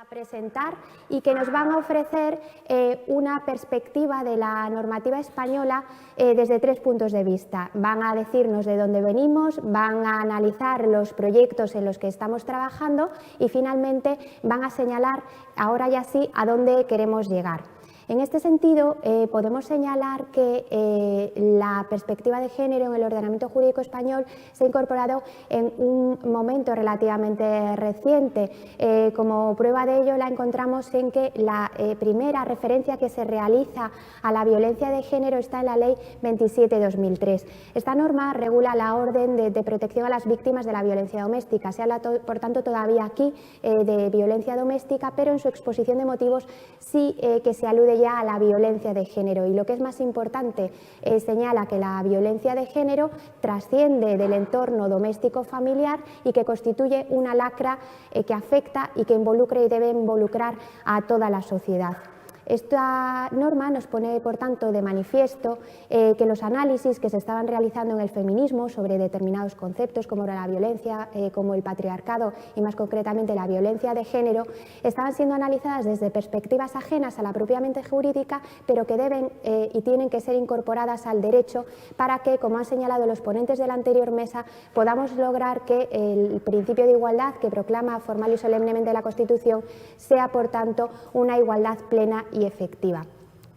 presentar y que nos van a ofrecer una perspectiva de la normativa española desde 3 puntos de vista. Van a decirnos de dónde venimos, van a analizar los proyectos en los que estamos trabajando y finalmente van a señalar, ahora ya sí, a dónde queremos llegar. En este sentido, podemos señalar que la perspectiva de género en el ordenamiento jurídico español se ha incorporado en un momento relativamente reciente. Como prueba de ello la encontramos en que la primera referencia que se realiza a la violencia de género está en la Ley 27/2003. Esta norma regula la orden de protección a las víctimas de la violencia doméstica. Se habla, por tanto, todavía aquí de violencia doméstica, pero en su exposición de motivos sí que se alude ya a la violencia de género, y lo que es más importante, señala que la violencia de género trasciende del entorno doméstico familiar y que constituye una lacra que afecta y que involucra y debe involucrar a toda la sociedad. Esta norma nos pone, por tanto, de manifiesto que los análisis que se estaban realizando en el feminismo sobre determinados conceptos como la violencia, como el patriarcado y más concretamente la violencia de género, estaban siendo analizadas desde perspectivas ajenas a la propiamente jurídica, pero que deben y tienen que ser incorporadas al derecho para que, como han señalado los ponentes de la anterior mesa, podamos lograr que el principio de igualdad que proclama formal y solemnemente la Constitución sea, por tanto, una igualdad plena y efectiva.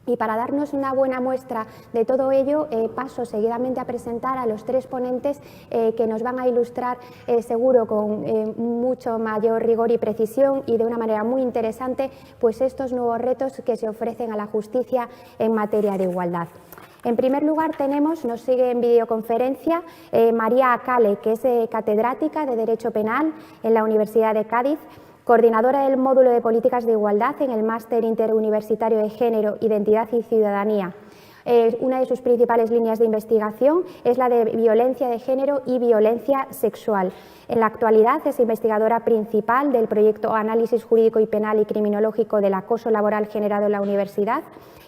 Y para darnos una buena muestra de todo ello, paso seguidamente a presentar a los 3 ponentes que nos van a ilustrar seguro con mucho mayor rigor y precisión y de una manera muy interesante pues estos nuevos retos que se ofrecen a la justicia en materia de igualdad. En primer lugar nos sigue en videoconferencia María Acale, que es catedrática de Derecho Penal en la Universidad de Cádiz, coordinadora del módulo de Políticas de Igualdad en el Máster Interuniversitario de Género, Identidad y Ciudadanía. Una de sus principales líneas de investigación es la de violencia de género y violencia sexual. En la actualidad es investigadora principal del proyecto Análisis Jurídico y Penal y Criminológico del Acoso Laboral generado en la universidad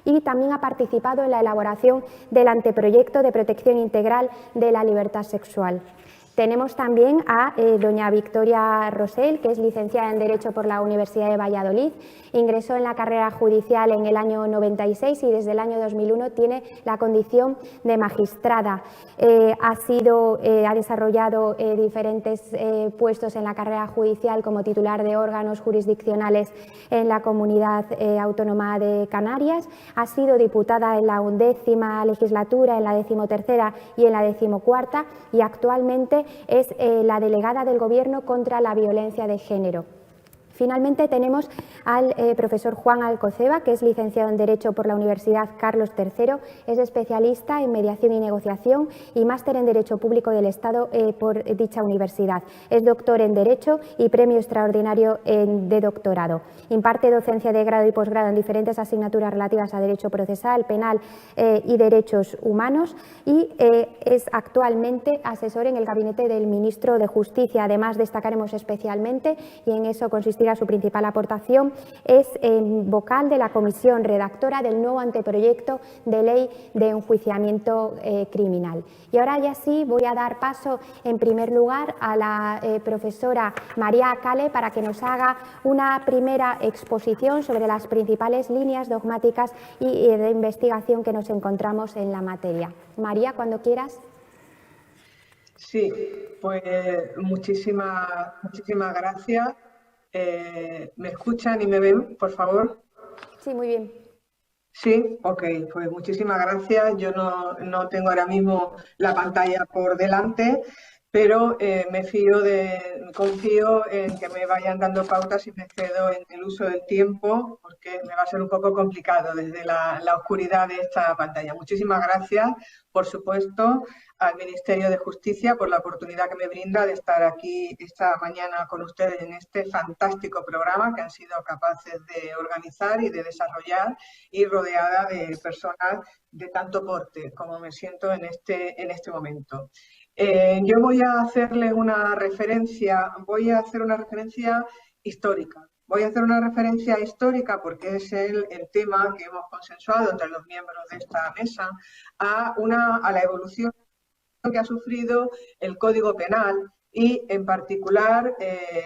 y también ha participado en la elaboración del anteproyecto de protección integral de la libertad sexual. Tenemos también a doña Victoria Rosell, que es licenciada en Derecho por la Universidad de Valladolid. Ingresó en la carrera judicial en el año 96 y desde el año 2001 tiene la condición de magistrada. Ha desarrollado diferentes puestos en la carrera judicial como titular de órganos jurisdiccionales en la Comunidad Autónoma de Canarias. Ha sido diputada en la 11ª legislatura, en la 13ª y en la 14ª y actualmente es la delegada del Gobierno contra la violencia de género. Finalmente tenemos al profesor Juan Alcoceba, que es licenciado en Derecho por la Universidad Carlos III, es especialista en mediación y negociación y máster en Derecho Público del Estado por dicha universidad. Es doctor en Derecho y premio extraordinario de doctorado. Imparte docencia de grado y posgrado en diferentes asignaturas relativas a Derecho Procesal, Penal y Derechos Humanos y es actualmente asesor en el gabinete del Ministro de Justicia. Además, destacaremos especialmente, y en eso consistirá su principal aportación, es vocal de la comisión redactora del nuevo anteproyecto de ley de enjuiciamiento criminal. Y ahora ya sí voy a dar paso en primer lugar a la profesora María Acale para que nos haga una primera exposición sobre las principales líneas dogmáticas y de investigación que nos encontramos en la materia. María, cuando quieras. Sí, pues muchísimas gracias. ¿Me escuchan y me ven, por favor? Sí, muy bien. Sí, ok, pues muchísimas gracias. Yo no tengo ahora mismo la pantalla por delante, pero confío en que me vayan dando pautas y me cedo en el uso del tiempo, porque me va a ser un poco complicado desde la oscuridad de esta pantalla. Muchísimas gracias, por supuesto, al Ministerio de Justicia por la oportunidad que me brinda de estar aquí esta mañana con ustedes en este fantástico programa que han sido capaces de organizar y de desarrollar y rodeada de personas de tanto porte como me siento en este momento. Yo voy a hacerles una referencia, histórica. Voy a hacer una referencia histórica porque es el tema que hemos consensuado entre los miembros de esta mesa a la evolución que ha sufrido el Código Penal y, en particular,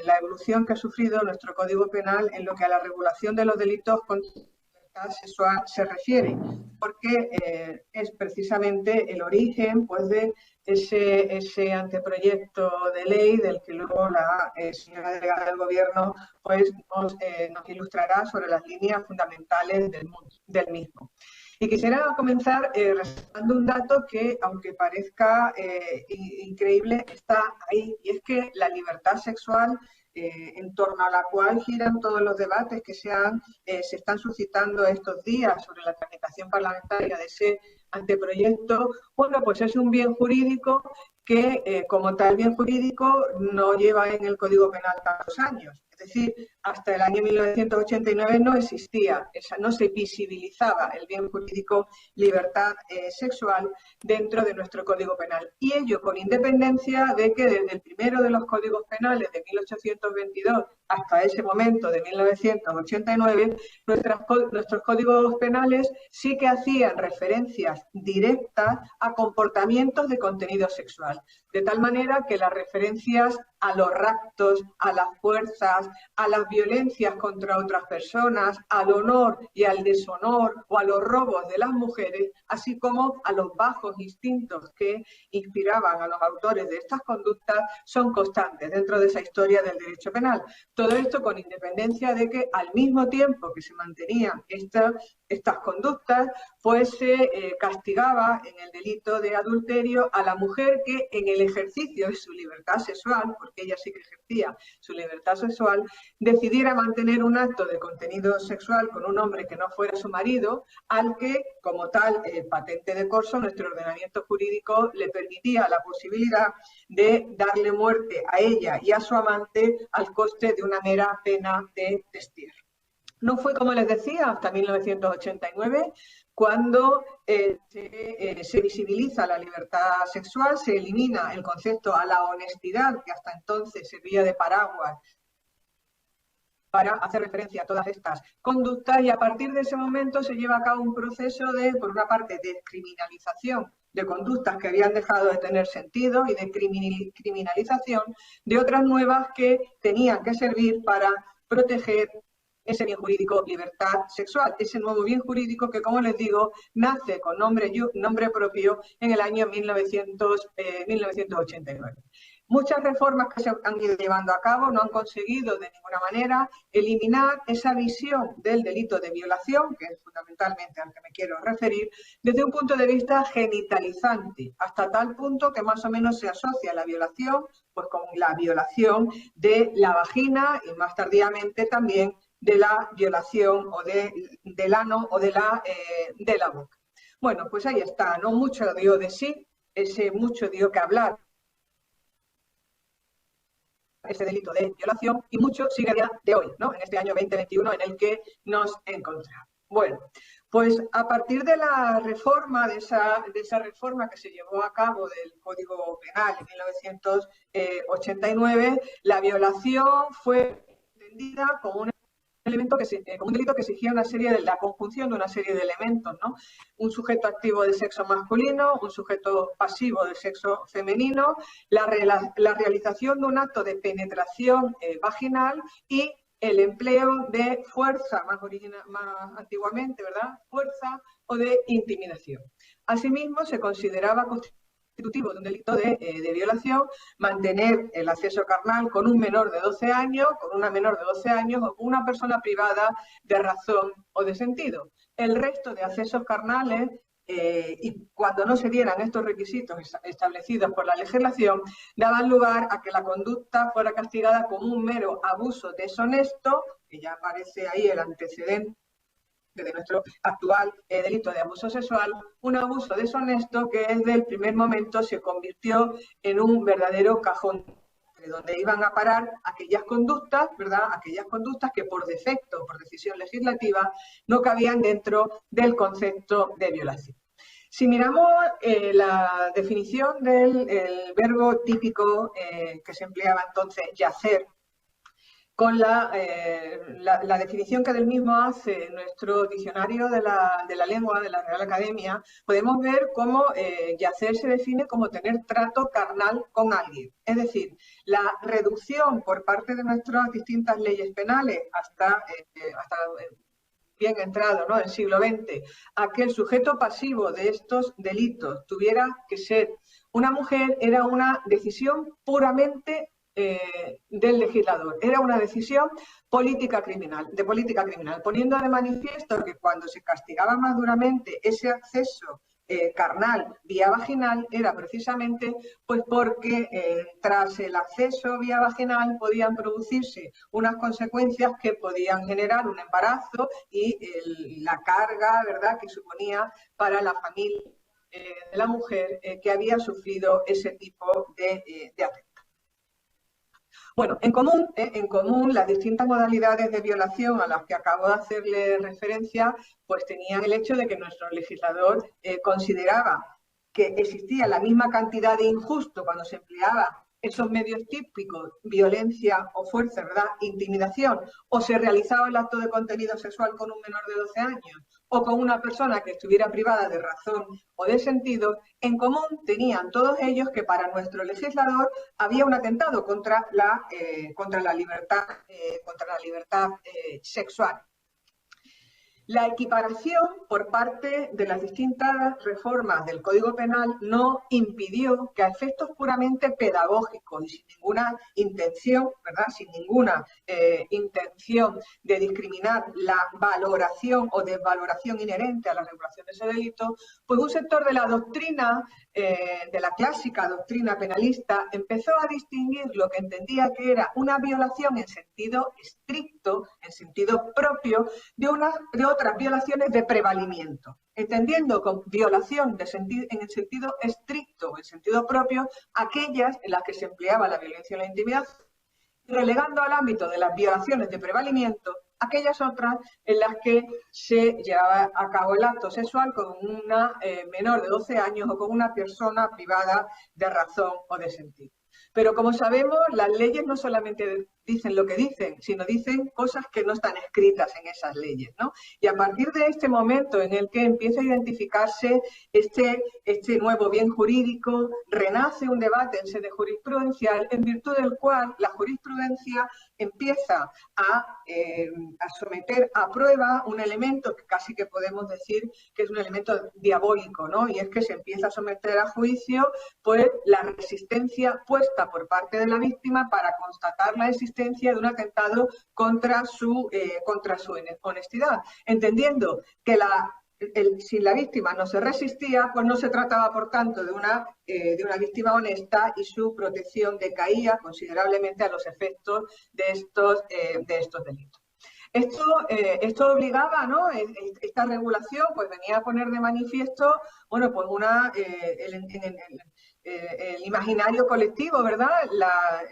la evolución que ha sufrido nuestro Código Penal en lo que a la regulación de los delitos contra la libertad sexual se refiere, porque es precisamente el origen, pues, de ese anteproyecto de ley del que luego la señora delegada del Gobierno, pues, nos ilustrará sobre las líneas fundamentales del mismo. Y quisiera comenzar resaltando un dato que, aunque parezca increíble, está ahí, y es que la libertad sexual, en torno a la cual giran todos los debates que se están suscitando estos días sobre la tramitación parlamentaria de ese anteproyecto, bueno, pues es un bien jurídico que, como tal bien jurídico, no lleva en el Código Penal tantos años. Es decir, hasta el año 1989 no existía, no se visibilizaba el bien jurídico libertad sexual dentro de nuestro Código Penal. Y ello con independencia de que desde el primero de los códigos penales de 1822 hasta ese momento de 1989, nuestros códigos penales sí que hacían referencias directas a comportamientos de contenido sexual. De tal manera que las referencias a los raptos, a las fuerzas, a las violencias contra otras personas, al honor y al deshonor o a los robos de las mujeres, así como a los bajos instintos que inspiraban a los autores de estas conductas, son constantes dentro de esa historia del derecho penal. Todo esto con independencia de que al mismo tiempo que se mantenían estas conductas, pues se castigaba en el delito de adulterio a la mujer que en el ejercicio de su libertad sexual, porque ella sí que ejercía su libertad sexual, decidiera mantener un acto de contenido sexual con un hombre que no fuera su marido, al que, como tal, patente de corso, nuestro ordenamiento jurídico le permitía la posibilidad de darle muerte a ella y a su amante al coste de una mera pena de destierro. No fue, como les decía, hasta 1989 cuando se visibiliza la libertad sexual, se elimina el concepto a la honestidad, que hasta entonces servía de paraguas para hacer referencia a todas estas conductas, y a partir de ese momento se lleva a cabo un proceso de, por una parte, descriminalización de conductas que habían dejado de tener sentido y de criminalización de otras nuevas que tenían que servir para proteger ese bien jurídico libertad sexual, ese nuevo bien jurídico que, como les digo, nace con nombre propio en el año 1989. Muchas reformas que se han ido llevando a cabo no han conseguido de ninguna manera eliminar esa visión del delito de violación, que es fundamentalmente al que me quiero referir, desde un punto de vista genitalizante, hasta tal punto que más o menos se asocia la violación pues con la violación de la vagina y más tardíamente también de la violación o del ano o de la boca. Bueno, pues ahí está, ¿no? Mucho dio de sí, mucho dio que hablar ese delito de violación, y mucho sigue a día de hoy, ¿no? En este año 2021 en el que nos encontramos. Bueno, pues a partir de la reforma, de esa reforma que se llevó a cabo del Código Penal en 1989, la violación fue entendida como un delito que exigía la conjunción de una serie de elementos, ¿no? Un sujeto activo de sexo masculino, un sujeto pasivo de sexo femenino, la realización de un acto de penetración vaginal y el empleo de fuerza, más antiguamente, ¿verdad? Fuerza o de intimidación. Asimismo, se consideraba constitutivo de un delito de violación mantener el acceso carnal con un menor de 12 años, con una menor de 12 años o con una persona privada de razón o de sentido. El resto de accesos carnales, y cuando no se dieran estos requisitos establecidos por la legislación, daban lugar a que la conducta fuera castigada como un mero abuso deshonesto, que ya aparece ahí el antecedente de nuestro actual delito de abuso sexual, un abuso deshonesto que desde el primer momento se convirtió en un verdadero cajón de donde iban a parar aquellas conductas, ¿verdad? Aquellas conductas que por defecto, por decisión legislativa, no cabían dentro del concepto de violación. Si miramos la definición del verbo típico que se empleaba entonces, yacer, con la definición que del mismo hace nuestro diccionario de la lengua de la Real Academia, podemos ver cómo yacer se define como tener trato carnal con alguien. Es decir, la reducción por parte de nuestras distintas leyes penales hasta bien entrado, ¿no?, el siglo XX, a que el sujeto pasivo de estos delitos tuviera que ser una mujer, era una decisión puramente del legislador. Era una decisión política criminal, poniendo de manifiesto que cuando se castigaba más duramente ese acceso carnal vía vaginal era precisamente pues porque tras el acceso vía vaginal podían producirse unas consecuencias que podían generar un embarazo y la carga, ¿verdad?, que suponía para la familia de la mujer que había sufrido ese tipo de atentado. Bueno, en común, las distintas modalidades de violación a las que acabo de hacerle referencia, pues tenían el hecho de que nuestro legislador consideraba que existía la misma cantidad de injusto cuando se empleaba esos medios típicos, violencia o fuerza, ¿verdad?, intimidación, o se realizaba el acto de contenido sexual con un menor de 12 años, o con una persona que estuviera privada de razón o de sentido. En común tenían todos ellos que para nuestro legislador había un atentado contra la libertad sexual. La equiparación por parte de las distintas reformas del Código Penal no impidió que a efectos puramente pedagógicos y sin ninguna intención, ¿verdad?, sin ninguna intención de discriminar la valoración o desvaloración inherente a la regulación de ese delito, pues un sector de la doctrina, de la clásica doctrina penalista, empezó a distinguir lo que entendía que era una violación en sentido estricto, en sentido propio, de otras violaciones de prevalimiento, entendiendo con violación en el sentido estricto, en sentido propio, aquellas en las que se empleaba la violencia o la intimidación, relegando al ámbito de las violaciones de prevalimiento aquellas otras en las que se llevaba a cabo el acto sexual con una menor de 12 años o con una persona privada de razón o de sentido. Pero como sabemos, las leyes no solamente dicen lo que dicen, sino dicen cosas que no están escritas en esas leyes, ¿no? Y a partir de este momento en el que empieza a identificarse este nuevo bien jurídico, renace un debate en sede jurisprudencial en virtud del cual la jurisprudencia empieza a someter a prueba un elemento que casi que podemos decir que es un elemento diabólico, ¿no? Y es que se empieza a someter a juicio pues la resistencia puesta por parte de la víctima para constatar la existencia de un atentado contra su honestidad, entendiendo que si la víctima no se resistía, pues no se trataba, por tanto, de una víctima honesta y su protección decaía considerablemente a los efectos de estos delitos. Esto obligaba, ¿no? Esta regulación pues venía a poner de manifiesto, bueno, pues el imaginario colectivo, ¿verdad?,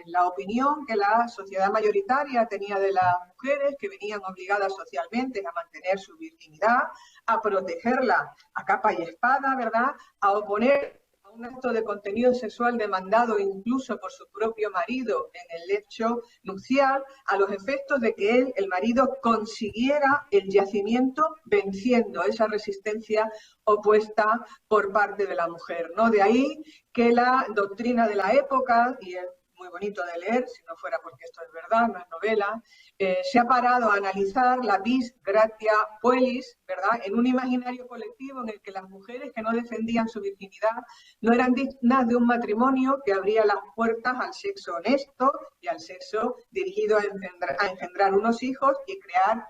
la opinión que la sociedad mayoritaria tenía de las mujeres, que venían obligadas socialmente a mantener su virginidad, a protegerla a capa y espada, ¿verdad?, a oponer a un acto de contenido sexual demandado incluso por su propio marido en el lecho nupcial, a los efectos de que él, el marido, consiguiera el yacimiento venciendo esa resistencia opuesta por parte de la mujer, ¿no? De ahí que la doctrina de la época, y es muy bonito de leer, si no fuera porque esto es verdad, no es novela, se ha parado a analizar la vis gratia puellis, ¿verdad?, en un imaginario colectivo en el que las mujeres que no defendían su virginidad no eran dignas de un matrimonio que abría las puertas al sexo honesto y al sexo dirigido a engendrar unos hijos y crear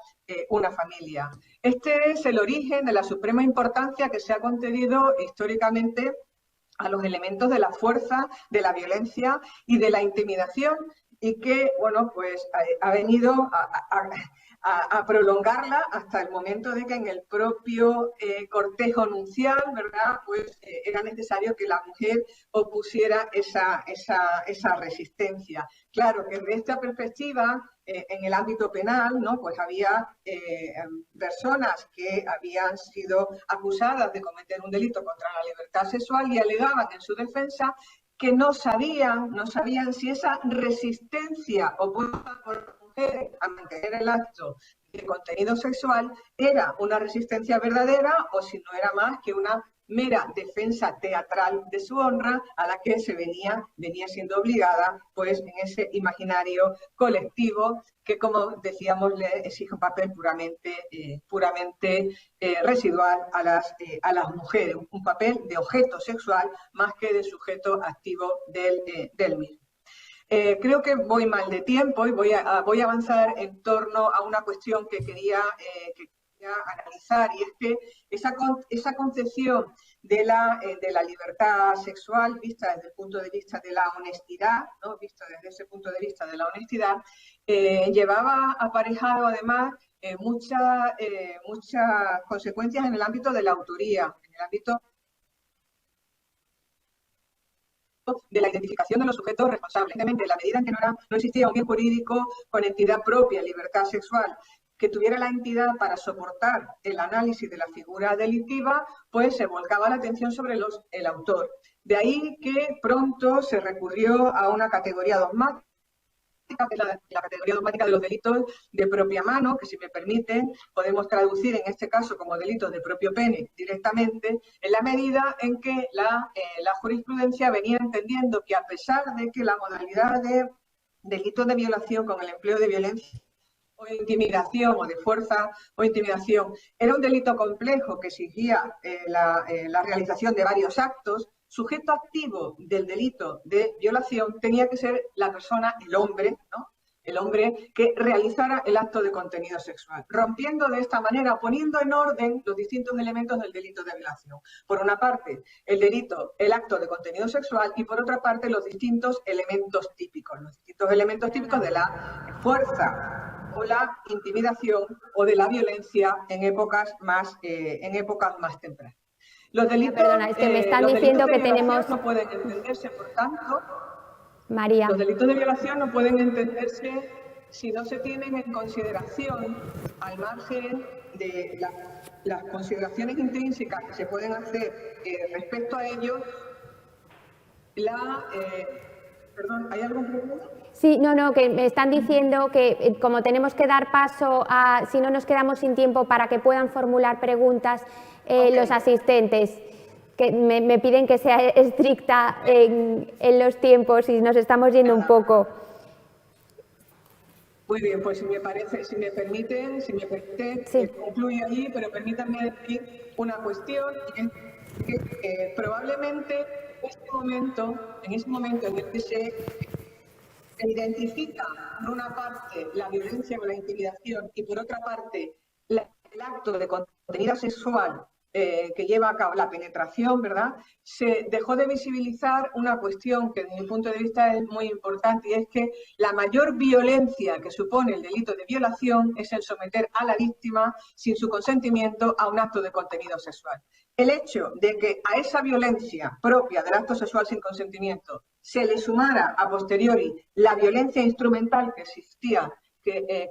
una familia. Este es el origen de la suprema importancia que se ha concedido históricamente a los elementos de la fuerza, de la violencia y de la intimidación, y que, bueno, pues ha venido a prolongarla hasta el momento de que en el propio cortejo nupcial, ¿verdad?, pues era necesario que la mujer opusiera esa resistencia. Claro que desde esta perspectiva, en el ámbito penal, ¿no?, pues había personas que habían sido acusadas de cometer un delito contra la libertad sexual y alegaban en su defensa que no sabían si esa resistencia opuesta por la mujeres a mantener el acto de contenido sexual era una resistencia verdadera o si no era más que una mera defensa teatral de su honra a la que se venía siendo obligada pues en ese imaginario colectivo que, como decíamos, le exige un papel puramente residual a las mujeres, un papel de objeto sexual más que de sujeto activo del mismo. Creo que voy mal de tiempo y voy a avanzar en torno a una cuestión que quería analizar, y es que esa concepción de la libertad sexual vista desde el punto de vista de la honestidad, ¿no? Vista desde ese punto de vista de la honestidad, llevaba aparejado además muchas consecuencias en el ámbito de la autoría, en el ámbito de la identificación de los sujetos responsables. En la medida en que no existía un bien jurídico con entidad propia, libertad sexual, que tuviera la entidad para soportar el análisis de la figura delictiva, pues se volcaba la atención sobre el autor. De ahí que pronto se recurrió a una categoría dogmática, que es la categoría dogmática de los delitos de propia mano, que, si me permiten, podemos traducir en este caso como delitos de propio pene directamente, en la medida en que la jurisprudencia venía entendiendo que, a pesar de que la modalidad de delito de violación con el empleo de violencia o intimidación o de fuerza o intimidación era un delito complejo que exigía la realización de varios actos, sujeto activo del delito de violación tenía que ser la persona, el hombre, ¿no? El hombre que realizara el acto de contenido sexual, rompiendo de esta manera, poniendo en orden los distintos elementos del delito de violación. Por una parte, el acto de contenido sexual, y por otra parte, los distintos elementos típicos de la fuerza o la intimidación o de la violencia en épocas más tempranas. Los delitos, perdona, es que me están diciendo que tenemos... no pueden entenderse, por tanto, María. Los delitos de violación no pueden entenderse si no se tienen en consideración, al margen de las consideraciones intrínsecas que se pueden hacer respecto a ellos, perdón, ¿hay algún problema? Sí, no, que me están diciendo que como tenemos que dar paso a, si no nos quedamos sin tiempo para que puedan formular preguntas los asistentes, que me piden que sea estricta en los tiempos y nos estamos yendo un poco. Muy bien, pues si me permiten, sí. Concluyo allí, pero permítanme decir una cuestión, que probablemente en ese momento en el que se identifica, por una parte, la violencia o la intimidación y, por otra parte, el acto de contenido sexual que lleva a cabo la penetración, ¿verdad? Se dejó de visibilizar una cuestión que, desde mi punto de vista, es muy importante, y es que la mayor violencia que supone el delito de violación es el someter a la víctima, sin su consentimiento, a un acto de contenido sexual. El hecho de que a esa violencia propia del acto sexual sin consentimiento se le sumara a posteriori la violencia instrumental que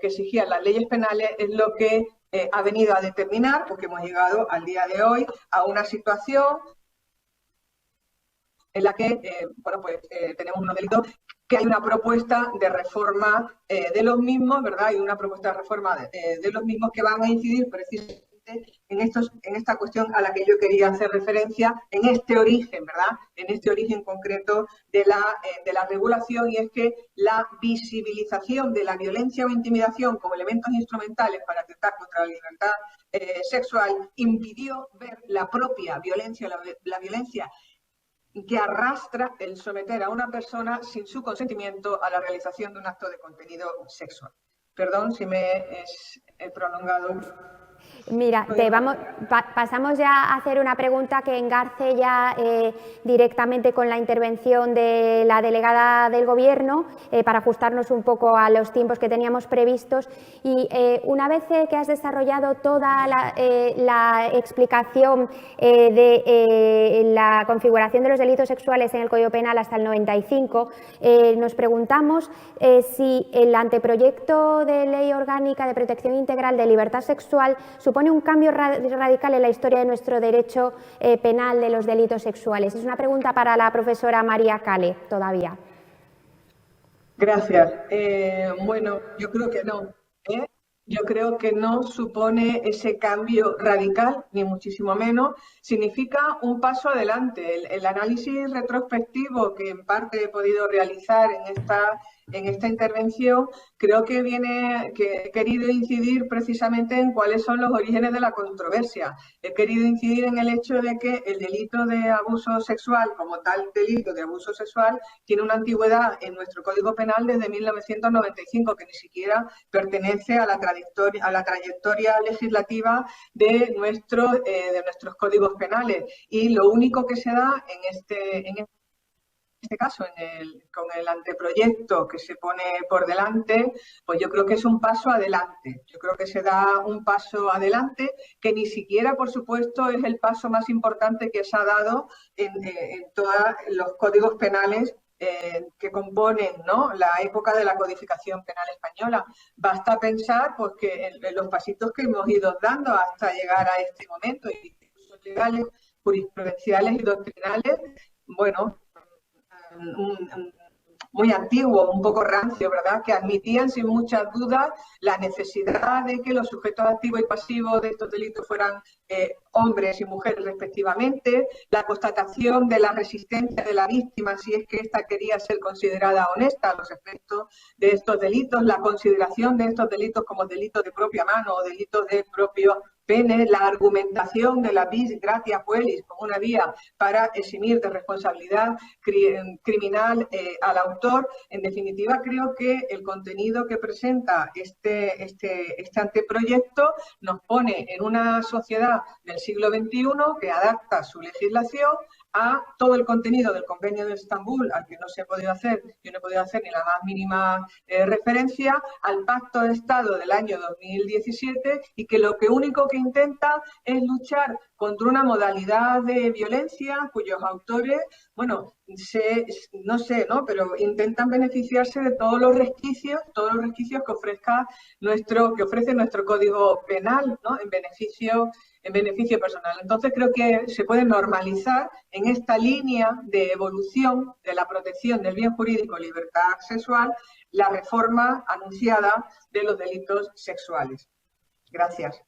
exigían las leyes penales es lo que ha venido a determinar, porque hemos llegado al día de hoy a una situación en la que tenemos unos delitos que hay una propuesta de reforma de los mismos, ¿verdad? Hay una propuesta de reforma de los mismos que van a incidir precisamente en esta cuestión a la que yo quería hacer referencia, en este origen, ¿verdad? En este origen concreto de la regulación, y es que la visibilización de la violencia o intimidación como elementos instrumentales para atentar contra la libertad sexual impidió ver la propia violencia, la violencia que arrastra el someter a una persona sin su consentimiento a la realización de un acto de contenido sexual. Perdón si me he prolongado. Mira, pasamos ya a hacer una pregunta que engarce ya directamente con la intervención de la delegada del Gobierno para ajustarnos un poco a los tiempos que teníamos previstos. Y una vez que has desarrollado toda la explicación de la configuración de los delitos sexuales en el Código Penal hasta el 95, nos preguntamos si el anteproyecto de Ley Orgánica de Protección Integral de Libertad Sexual supone un cambio radical en la historia de nuestro derecho penal de los delitos sexuales. Es una pregunta para la profesora María Cale, todavía. Gracias. Bueno, yo creo que no. ¿eh? Yo creo que no supone ese cambio radical, ni muchísimo menos. Significa un paso adelante. El análisis retrospectivo que en parte he podido realizar en esta intervención, creo que que he querido incidir precisamente en cuáles son los orígenes de la controversia. He querido incidir en el hecho de que el delito de abuso sexual, como tal delito de abuso sexual, tiene una antigüedad en nuestro Código Penal desde 1995, que ni siquiera pertenece a la trayectoria legislativa de nuestros códigos penales. Y lo único que se da en este caso, con el anteproyecto que se pone por delante, pues yo creo que es un paso adelante. Yo creo que se da un paso adelante que ni siquiera, por supuesto, es el paso más importante que se ha dado en todos los códigos penales que componen, ¿no?, la época de la codificación penal española. Basta pensar pues, que en los pasitos que hemos ido dando hasta llegar a este momento, incluso legales, jurisprudenciales y doctrinales, bueno, muy antiguo, un poco rancio, ¿verdad?, que admitían sin muchas dudas la necesidad de que los sujetos activos y pasivos de estos delitos fueran hombres y mujeres respectivamente, la constatación de la resistencia de la víctima si es que ésta quería ser considerada honesta a los efectos de estos delitos, la consideración de estos delitos como delitos de propia mano o delitos de propio pene, la argumentación de la vis gratia puellis como una vía para eximir de responsabilidad criminal al autor. En definitiva, creo que el contenido que presenta este anteproyecto nos pone en una sociedad del siglo XXI que adapta su legislación a todo el contenido del Convenio de Estambul, al que no se ha podido hacer, yo no he podido hacer ni la más mínima referencia, al Pacto de Estado del año 2017, y que lo único que intenta es luchar contra una modalidad de violencia cuyos autores, bueno, no sé, ¿no?, pero intentan beneficiarse de todos los resquicios que ofrece nuestro Código Penal, ¿no?, en beneficio personal. Entonces creo que se puede normalizar en esta línea de evolución de la protección del bien jurídico y libertad sexual la reforma anunciada de los delitos sexuales. Gracias.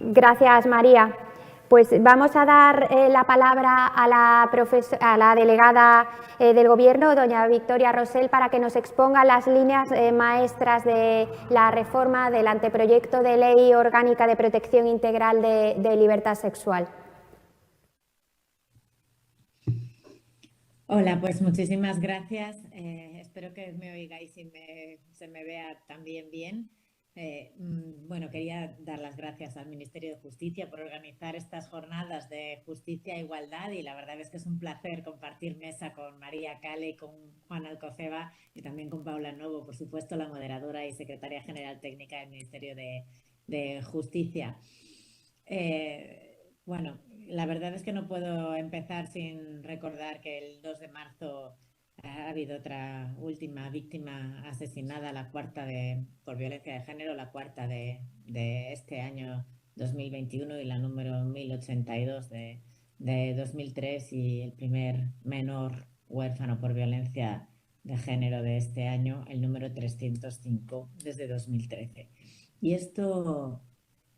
Gracias, María. Pues vamos a dar la palabra a la delegada del Gobierno, doña Victoria Rosell, para que nos exponga las líneas maestras de la reforma del anteproyecto de Ley Orgánica de Protección Integral de Libertad Sexual. Hola, pues muchísimas gracias. Espero que me oigáis y se me vea también bien. Bueno, quería dar las gracias al Ministerio de Justicia por organizar estas jornadas de justicia e igualdad, y la verdad es que es un placer compartir mesa con María Cale y con Juan Alcoceba, y también con Paula Novo, por supuesto, la moderadora y secretaria general técnica del Ministerio de Justicia. Bueno, la verdad es que no puedo empezar sin recordar que el 2 de marzo ha habido otra última víctima asesinada, la cuarta por violencia de género, la cuarta de este año 2021 y la número 1082 de 2003, y el primer menor huérfano por violencia de género de este año, el número 305 desde 2013. Y esto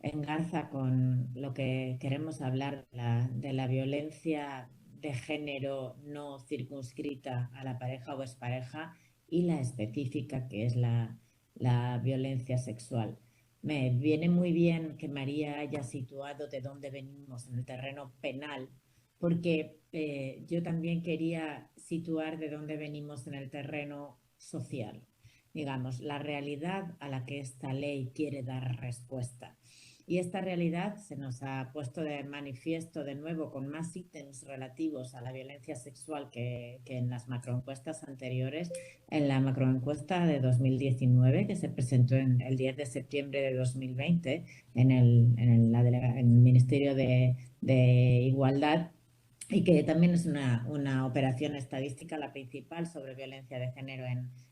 engarza con lo que queremos hablar de la violencia de género no circunscrita a la pareja o expareja, y la específica, que es la violencia sexual. Me viene muy bien que María haya situado de dónde venimos en el terreno penal, porque yo también quería situar de dónde venimos en el terreno social, digamos, la realidad a la que esta ley quiere dar respuesta. Y esta realidad se nos ha puesto de manifiesto de nuevo con más ítems relativos a la violencia sexual que en las macroencuestas anteriores. En la macroencuesta de 2019, que se presentó el 10 de septiembre de 2020 en el Ministerio de Igualdad, y que también es una operación estadística, la principal sobre violencia de género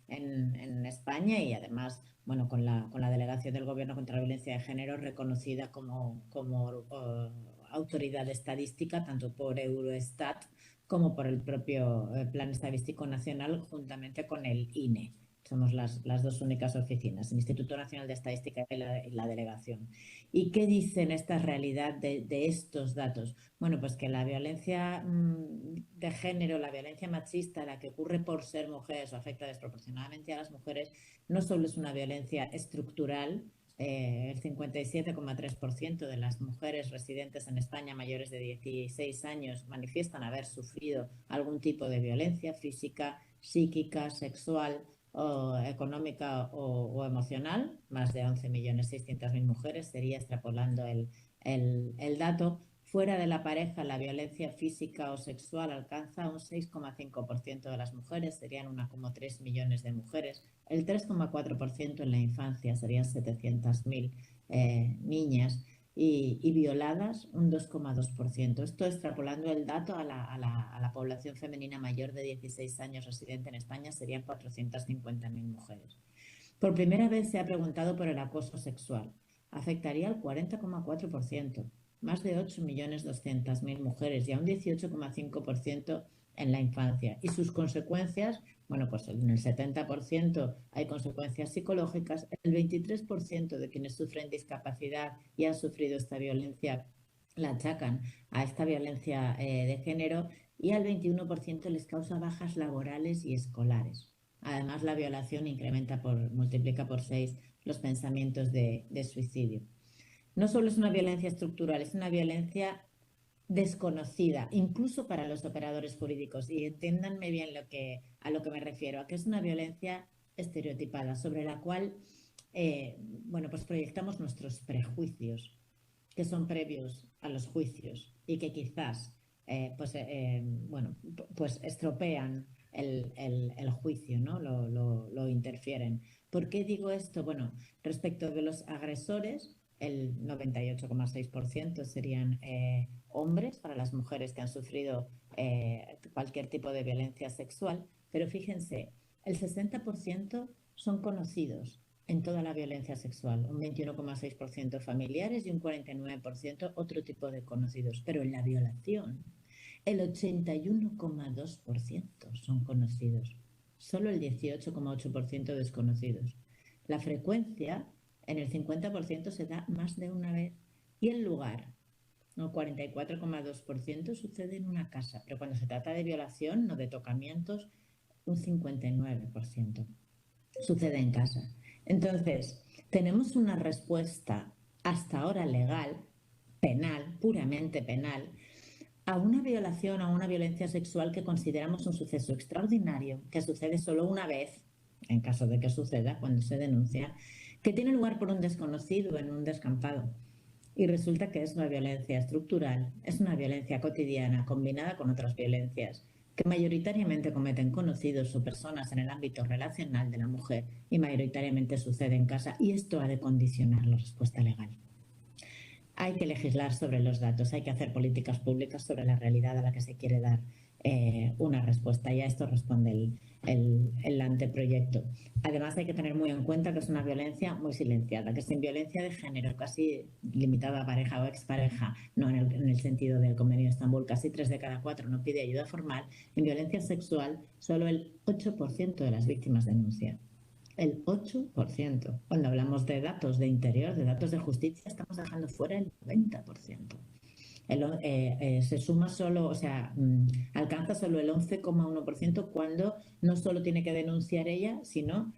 en España, y además, bueno, con la delegación del Gobierno contra la violencia de género reconocida como autoridad estadística tanto por Eurostat como por el propio Plan Estadístico Nacional juntamente con el INE. Somos las dos únicas oficinas, el Instituto Nacional de Estadística y la delegación. ¿Y qué dicen esta realidad de estos datos? Bueno, pues que la violencia de género, la violencia machista, la que ocurre por ser mujeres o afecta desproporcionadamente a las mujeres, no solo es una violencia estructural. El 57,3% de las mujeres residentes en España mayores de 16 años manifiestan haber sufrido algún tipo de violencia física, psíquica, sexual, o económica o emocional. Más de 11.600.000 mujeres, sería extrapolando el dato. Fuera de la pareja, la violencia física o sexual alcanza un 6,5% de las mujeres, serían 1,3 millones de mujeres. El 3,4% en la infancia, serían 700.000 niñas. Y violadas un 2,2%. Esto extrapolando el dato a la población femenina mayor de 16 años residente en España serían 450.000 mujeres. Por primera vez se ha preguntado por el acoso sexual. Afectaría al 40,4%, más de 8.200.000 mujeres y a un 18,5% en la infancia. Y sus consecuencias, bueno, pues en el 70% hay consecuencias psicológicas, el 23% de quienes sufren discapacidad y han sufrido esta violencia la achacan a esta violencia de género y al 21% les causa bajas laborales y escolares. Además, la violación multiplica por 6 los pensamientos de suicidio. No solo es una violencia estructural, es una violencia desconocida, incluso para los operadores jurídicos. Y entiéndanme bien a lo que me refiero, a que es una violencia estereotipada, sobre la cual bueno, pues proyectamos nuestros prejuicios, que son previos a los juicios y que quizás bueno, pues estropean el juicio, ¿no? Lo interfieren. ¿Por qué digo esto? Bueno, respecto de los agresores, el 98,6% serían hombres, para las mujeres que han sufrido cualquier tipo de violencia sexual, pero fíjense, el 60% son conocidos en toda la violencia sexual, un 21,6% familiares y un 49% otro tipo de conocidos, pero en la violación el 81,2% son conocidos, solo el 18,8% desconocidos. La frecuencia en el 50% se da más de una vez y el lugar, el 44,2% sucede en una casa, pero cuando se trata de violación, no de tocamientos, un 59% sucede en casa. Entonces, tenemos una respuesta hasta ahora legal, penal, puramente penal, a una violación, a una violencia sexual que consideramos un suceso extraordinario, que sucede solo una vez, en caso de que suceda, cuando se denuncia, que tiene lugar por un desconocido en un descampado. Y resulta que es una violencia estructural, es una violencia cotidiana combinada con otras violencias que mayoritariamente cometen conocidos o personas en el ámbito relacional de la mujer y mayoritariamente sucede en casa, y esto ha de condicionar la respuesta legal. Hay que legislar sobre los datos, hay que hacer políticas públicas sobre la realidad a la que se quiere dar una respuesta, y a esto responde el anteproyecto. Además, hay que tener muy en cuenta que es una violencia muy silenciada, que sin violencia de género, casi limitada a pareja o expareja, no en el sentido del Convenio de Estambul, casi 3 de cada 4 no pide ayuda formal. En violencia sexual, solo el 8% de las víctimas denuncia. El 8%. Cuando hablamos de datos de interior, de datos de justicia, estamos dejando fuera el 90%. Se suma solo, o sea, alcanza solo el 11,1% cuando no solo tiene que denunciar ella, sino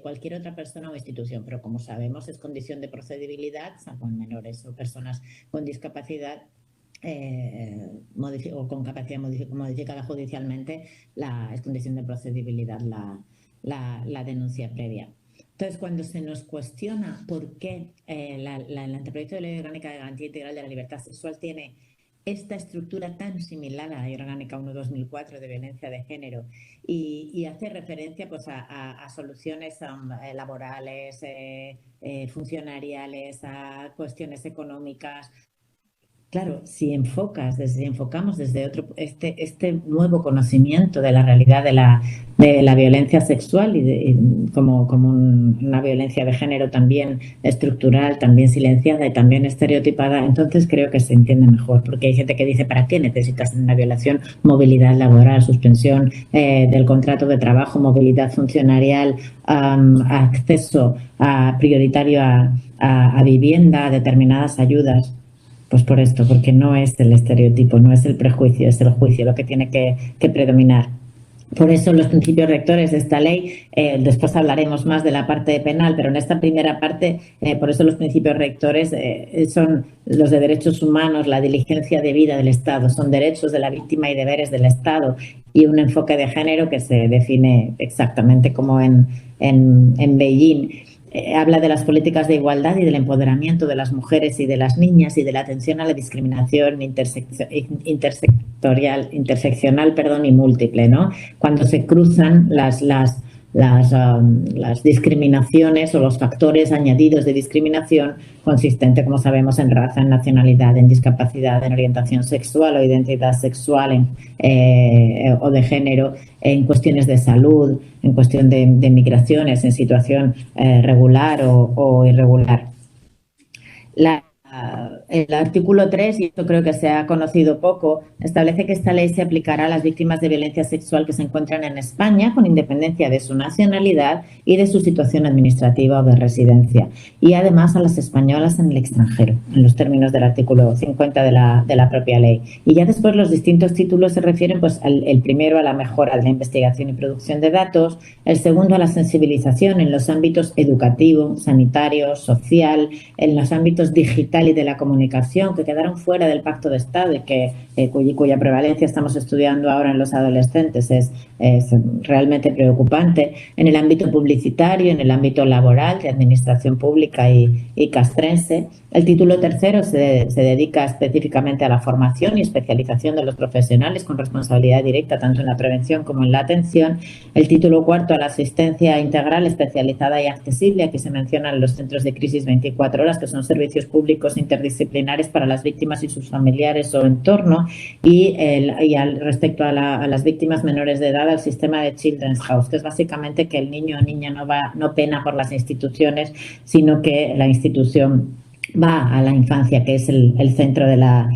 cualquier otra persona o institución. Pero como sabemos, es condición de procedibilidad, salvo en menores o personas con discapacidad o con capacidad modificada judicialmente, es condición de procedibilidad la denuncia previa. Entonces, cuando se nos cuestiona por qué el anteproyecto de ley orgánica de garantía integral de la libertad sexual tiene esta estructura tan similar a la ley orgánica 1/2004 de violencia de género y hace referencia pues, a soluciones laborales, funcionariales, a cuestiones económicas, Claro, si enfocamos desde otro, este nuevo conocimiento de la realidad de la violencia sexual como una violencia de género también estructural, también silenciada y también estereotipada, entonces creo que se entiende mejor, porque hay gente que dice, ¿para qué necesitas una violación? Movilidad laboral, suspensión del contrato de trabajo, movilidad funcionarial, acceso prioritario a vivienda, a determinadas ayudas. Pues por esto, porque no es el estereotipo, no es el prejuicio, es el juicio lo que tiene que predominar. Por eso los principios rectores de esta ley, después hablaremos más de la parte penal, pero en esta primera parte, por eso los principios rectores son los de derechos humanos, la diligencia debida del Estado, son derechos de la víctima y deberes del Estado y un enfoque de género que se define exactamente como en Beijing. Habla de las políticas de igualdad y del empoderamiento de las mujeres y de las niñas y de la atención a la discriminación interseccional y múltiple, ¿no? Cuando se cruzan las discriminaciones o los factores añadidos de discriminación consistente, como sabemos, en raza, en nacionalidad, en discapacidad, en orientación sexual o identidad sexual o de género, en cuestiones de salud, en cuestión de migraciones, en situación regular o irregular. El artículo 3, y esto creo que se ha conocido poco, establece que esta ley se aplicará a las víctimas de violencia sexual que se encuentran en España con independencia de su nacionalidad y de su situación administrativa o de residencia, y además a las españolas en el extranjero, en los términos del artículo 50 de la propia ley. Y ya después los distintos títulos se refieren, pues, el primero a la mejora de la investigación y producción de datos, el segundo a la sensibilización en los ámbitos educativo, sanitario, social, en los ámbitos digital y de la comunicación, que quedaron fuera del Pacto de Estado y cuya prevalencia estamos estudiando ahora en los adolescentes es realmente preocupante, en el ámbito publicitario, en el ámbito laboral, de administración pública y castrense. El título tercero se dedica específicamente a la formación y especialización de los profesionales con responsabilidad directa tanto en la prevención como en la atención. El título cuarto a la asistencia integral, especializada y accesible. Aquí se mencionan los centros de crisis 24 horas, que son servicios públicos interdisciplinares para las víctimas y sus familiares o entorno. Y respecto a las víctimas menores de edad, al sistema de Children's House, que es básicamente que el niño o niña no pena por las instituciones, sino que la institución va a la infancia, que es el centro de la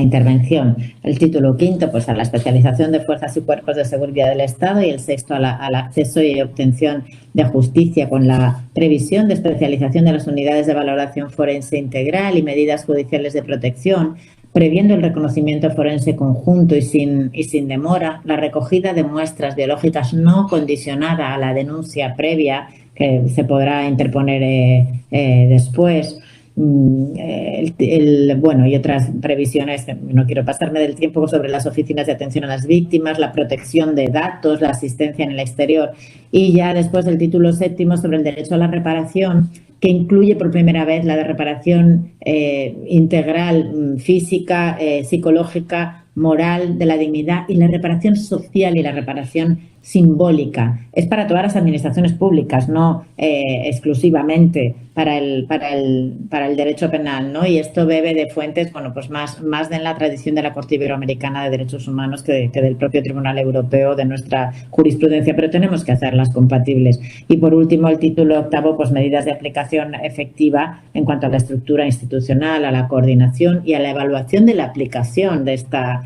intervención. El título quinto, pues a la especialización de fuerzas y cuerpos de seguridad del Estado, y el sexto al acceso y obtención de justicia, con la previsión de especialización de las unidades de valoración forense integral y medidas judiciales de protección, previendo el reconocimiento forense conjunto y sin demora, la recogida de muestras biológicas no condicionada a la denuncia previa, que se podrá interponer después. Y otras previsiones, no quiero pasarme del tiempo, sobre las oficinas de atención a las víctimas, la protección de datos, la asistencia en el exterior, y ya después el título séptimo sobre el derecho a la reparación, que incluye por primera vez la de reparación integral, física, psicológica, moral, de la dignidad, y la reparación social y la reparación simbólica. Es para todas las administraciones públicas, no exclusivamente para el derecho penal, ¿no? Y esto bebe de fuentes, bueno, pues más de la tradición de la Corte Iberoamericana de Derechos Humanos que del propio Tribunal Europeo, de nuestra jurisprudencia, pero tenemos que hacerlas compatibles. Y por último, el título octavo, pues medidas de aplicación efectiva en cuanto a la estructura institucional, a la coordinación y a la evaluación de la aplicación de esta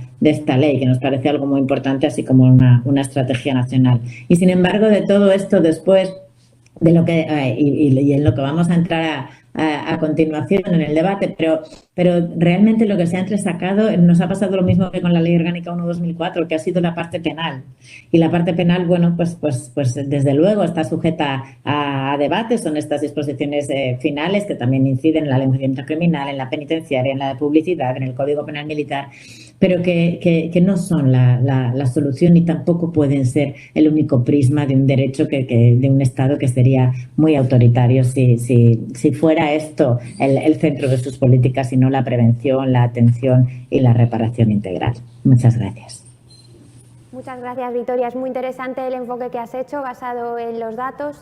ley, que nos parece algo muy importante, así como una estrategia nacional. Y sin embargo, de todo esto, después de lo que y en lo que vamos a entrar a continuación en el debate, pero realmente lo que se ha entresacado, nos ha pasado lo mismo que con la Ley Orgánica 1/2004, que ha sido la parte penal. Y la parte penal, bueno, pues desde luego está sujeta a debate. Son estas disposiciones finales que también inciden en la ley de enjuiciamiento criminal, en la penitenciaria, en la de publicidad, en el Código Penal Militar, pero que no son la solución, ni tampoco pueden ser el único prisma de un derecho de un Estado que sería muy autoritario si fuera esto el centro de sus políticas y no la prevención, la atención y la reparación integral. Muchas gracias. Muchas gracias, Victoria. Es muy interesante el enfoque que has hecho basado en los datos.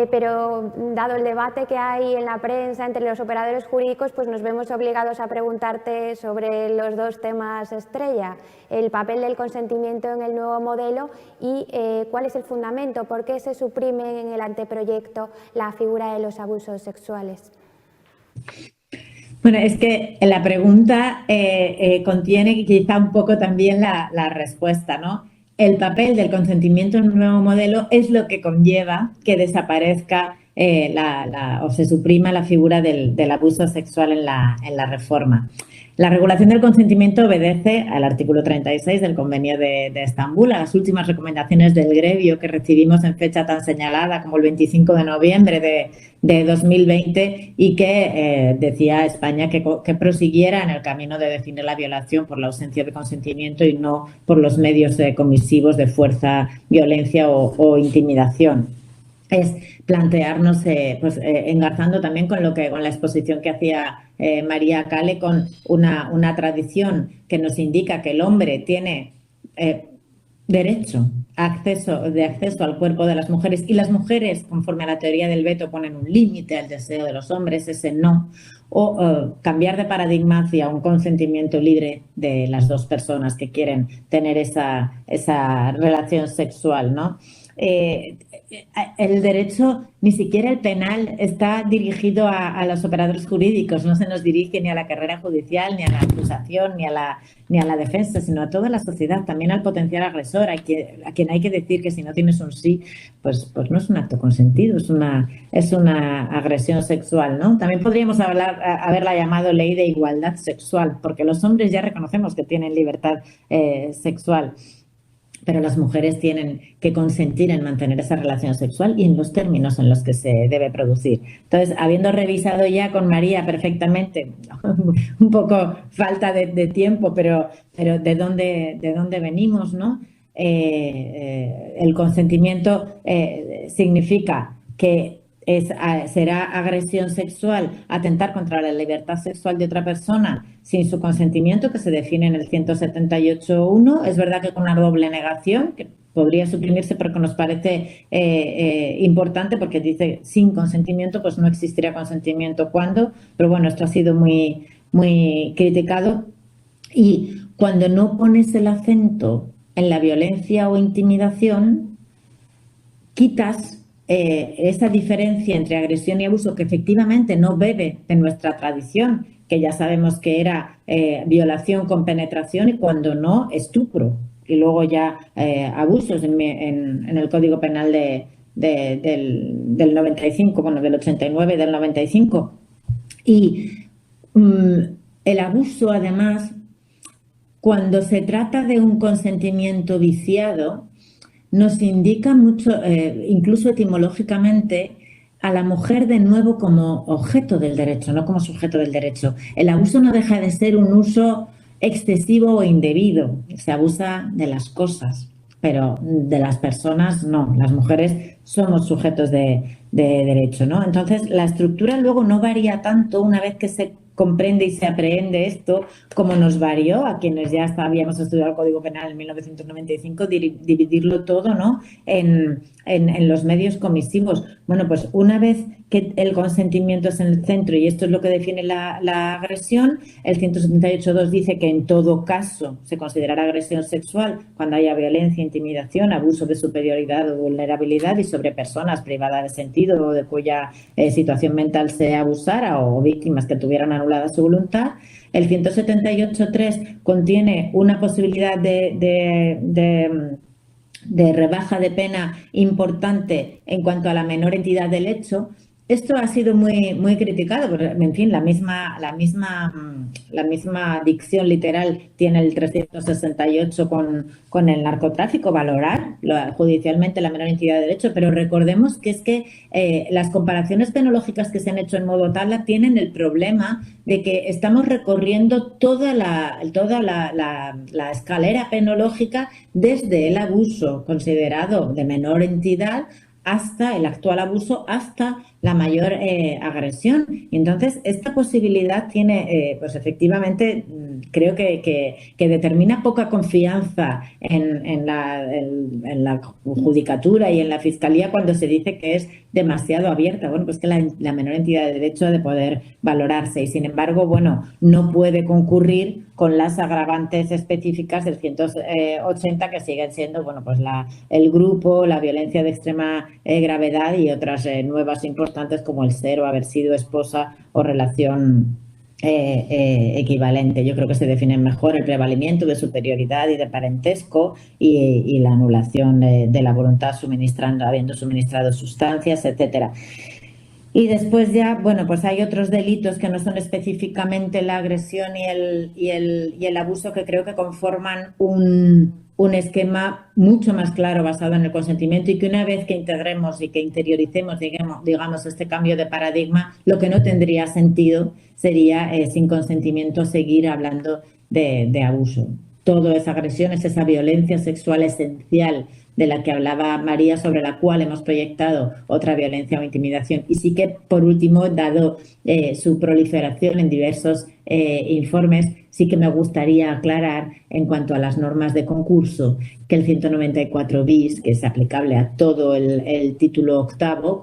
pero dado el debate que hay en la prensa entre los operadores jurídicos, pues nos vemos obligados a preguntarte sobre los dos temas estrella, el papel del consentimiento en el nuevo modelo y cuál es el fundamento, por qué se suprime en el anteproyecto la figura de los abusos sexuales. Bueno, es que la pregunta contiene quizá un poco también la respuesta, ¿no? El papel del consentimiento en un nuevo modelo es lo que conlleva que desaparezca o se suprima la figura del abuso sexual en la reforma. La regulación del consentimiento obedece al artículo 36 del Convenio de Estambul, a las últimas recomendaciones del gremio que recibimos en fecha tan señalada como el 25 de noviembre de 2020 y que decía a España que prosiguiera en el camino de definir la violación por la ausencia de consentimiento y no por los medios comisivos de fuerza, violencia o intimidación. Es plantearnos, engarzando también con la exposición que hacía María Cale, con una tradición que nos indica que el hombre tiene derecho de acceso al cuerpo de las mujeres y las mujeres, conforme a la teoría del veto, ponen un límite al deseo de los hombres, ese no, o cambiar de paradigma hacia un consentimiento libre de las dos personas que quieren tener esa relación sexual, ¿no? El derecho, ni siquiera el penal, está dirigido a los operadores jurídicos, no se nos dirige ni a la carrera judicial, ni a la acusación, ni a la defensa, sino a toda la sociedad, también al potencial agresor, a quien hay que decir que si no tienes un sí, pues no es un acto consentido, es una agresión sexual, ¿no? También podríamos haberla llamado ley de igualdad sexual, porque los hombres ya reconocemos que tienen libertad sexual, pero las mujeres tienen que consentir en mantener esa relación sexual y en los términos en los que se debe producir. Entonces, habiendo revisado ya con María perfectamente, un poco falta de tiempo, pero de dónde venimos, ¿no? El consentimiento significa que será agresión sexual, atentar contra la libertad sexual de otra persona sin su consentimiento, que se define en el 178.1. Es verdad que con una doble negación, que podría suprimirse, pero que nos parece importante porque dice sin consentimiento, pues no existiría consentimiento. ¿Cuándo? Pero bueno, esto ha sido muy, muy criticado. Y cuando no pones el acento en la violencia o intimidación, quitas esa diferencia entre agresión y abuso, que efectivamente no bebe de nuestra tradición, que ya sabemos que era violación con penetración y cuando no, estupro. Y luego ya abusos en el Código Penal del 95, bueno, del 89 y del 95. Y el abuso, además, cuando se trata de un consentimiento viciado, nos indica mucho, incluso etimológicamente, a la mujer de nuevo como objeto del derecho, no como sujeto del derecho. El abuso no deja de ser un uso excesivo o indebido. Se abusa de las cosas, pero de las personas no. Las mujeres somos sujetos de derecho, ¿no? Entonces, la estructura luego no varía tanto una vez que se comprende y se aprehende esto, como nos varió a quienes ya habíamos estudiado el Código Penal en 1995, dividirlo todo, ¿no?, en los medios comisivos. Bueno, pues una vez que el consentimiento es en el centro y esto es lo que define la agresión, el 178.2 dice que en todo caso se considerará agresión sexual cuando haya violencia, intimidación, abuso de superioridad o vulnerabilidad y sobre personas privadas de sentido o de cuya situación mental se abusara o víctimas que tuvieran anulada su voluntad. El 178.3 contiene una posibilidad de rebaja de pena importante en cuanto a la menor entidad del hecho. Esto ha sido muy criticado, porque, en fin, la misma dicción literal tiene el 368 con el narcotráfico, valorar judicialmente la menor entidad de derecho, pero recordemos que es que las comparaciones penológicas que se han hecho en modo tabla tienen el problema de que estamos recorriendo toda la escalera penológica desde el abuso considerado de menor entidad hasta el actual abuso, hasta la mayor agresión. Y entonces, esta posibilidad tiene, pues efectivamente, creo que determina poca confianza en la judicatura y en la fiscalía cuando se dice que es demasiado abierta. Bueno, pues que la menor entidad de derecho ha de poder valorarse y, sin embargo, bueno, no puede concurrir con las agravantes específicas del 180 que siguen siendo, bueno, pues el grupo, la violencia de extrema gravedad y otras nuevas importantes como el ser o haber sido esposa o relación equivalente. Yo creo que se define mejor el prevalimiento de superioridad y de parentesco y la anulación de la voluntad habiendo suministrado sustancias, etcétera. Y después ya, bueno, pues hay otros delitos que no son específicamente la agresión y el abuso, que creo que conforman un esquema mucho más claro basado en el consentimiento, y que una vez que integremos y que interioricemos, digamos, este cambio de paradigma, lo que no tendría sentido sería sin consentimiento seguir hablando de abuso. Todo es agresión, es esa violencia sexual esencial de la que hablaba María, sobre la cual hemos proyectado otra violencia o intimidación. Y sí que, por último, dado su proliferación en diversos informes, sí que me gustaría aclarar, en cuanto a las normas de concurso, que el 194 bis, que es aplicable a todo el título octavo,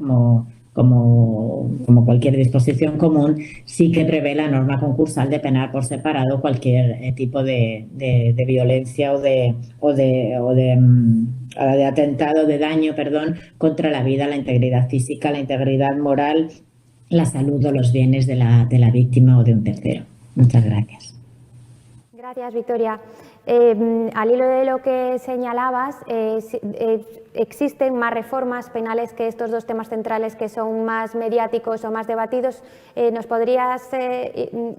como cualquier disposición común, sí que prevé la norma concursal de penar por separado cualquier tipo de violencia o de atentado, de daño, contra la vida, la integridad física, la integridad moral, la salud o los bienes de la víctima o de un tercero. Muchas gracias. Gracias, Victoria. Al hilo de lo que señalabas, existen más reformas penales que estos dos temas centrales que son más mediáticos o más debatidos. ¿Nos podrías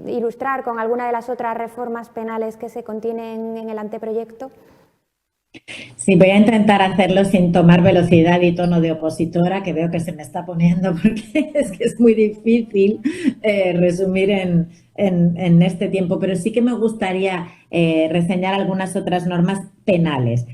ilustrar con alguna de las otras reformas penales que se contienen en el anteproyecto? Sí, voy a intentar hacerlo sin tomar velocidad y tono de opositora, que veo que se me está poniendo, porque es que es muy difícil resumir en este tiempo, pero sí que me gustaría reseñar algunas otras normas penales.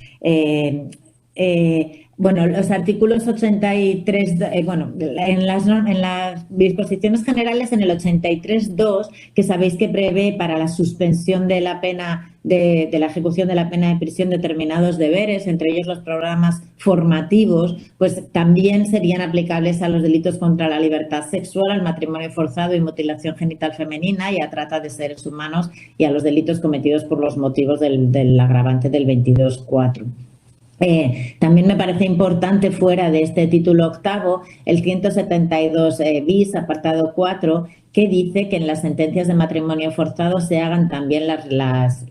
Bueno, los artículos 83, en las disposiciones generales, en el 83.2, que sabéis que prevé para la suspensión de la pena, de la ejecución de la pena de prisión, determinados deberes, entre ellos los programas formativos, pues también serían aplicables a los delitos contra la libertad sexual, al matrimonio forzado y mutilación genital femenina, y a trata de seres humanos, y a los delitos cometidos por los motivos del agravante del 22.4. También me parece importante, fuera de este título octavo, el 172 bis, apartado 4, que dice que en las sentencias de matrimonio forzado se hagan también las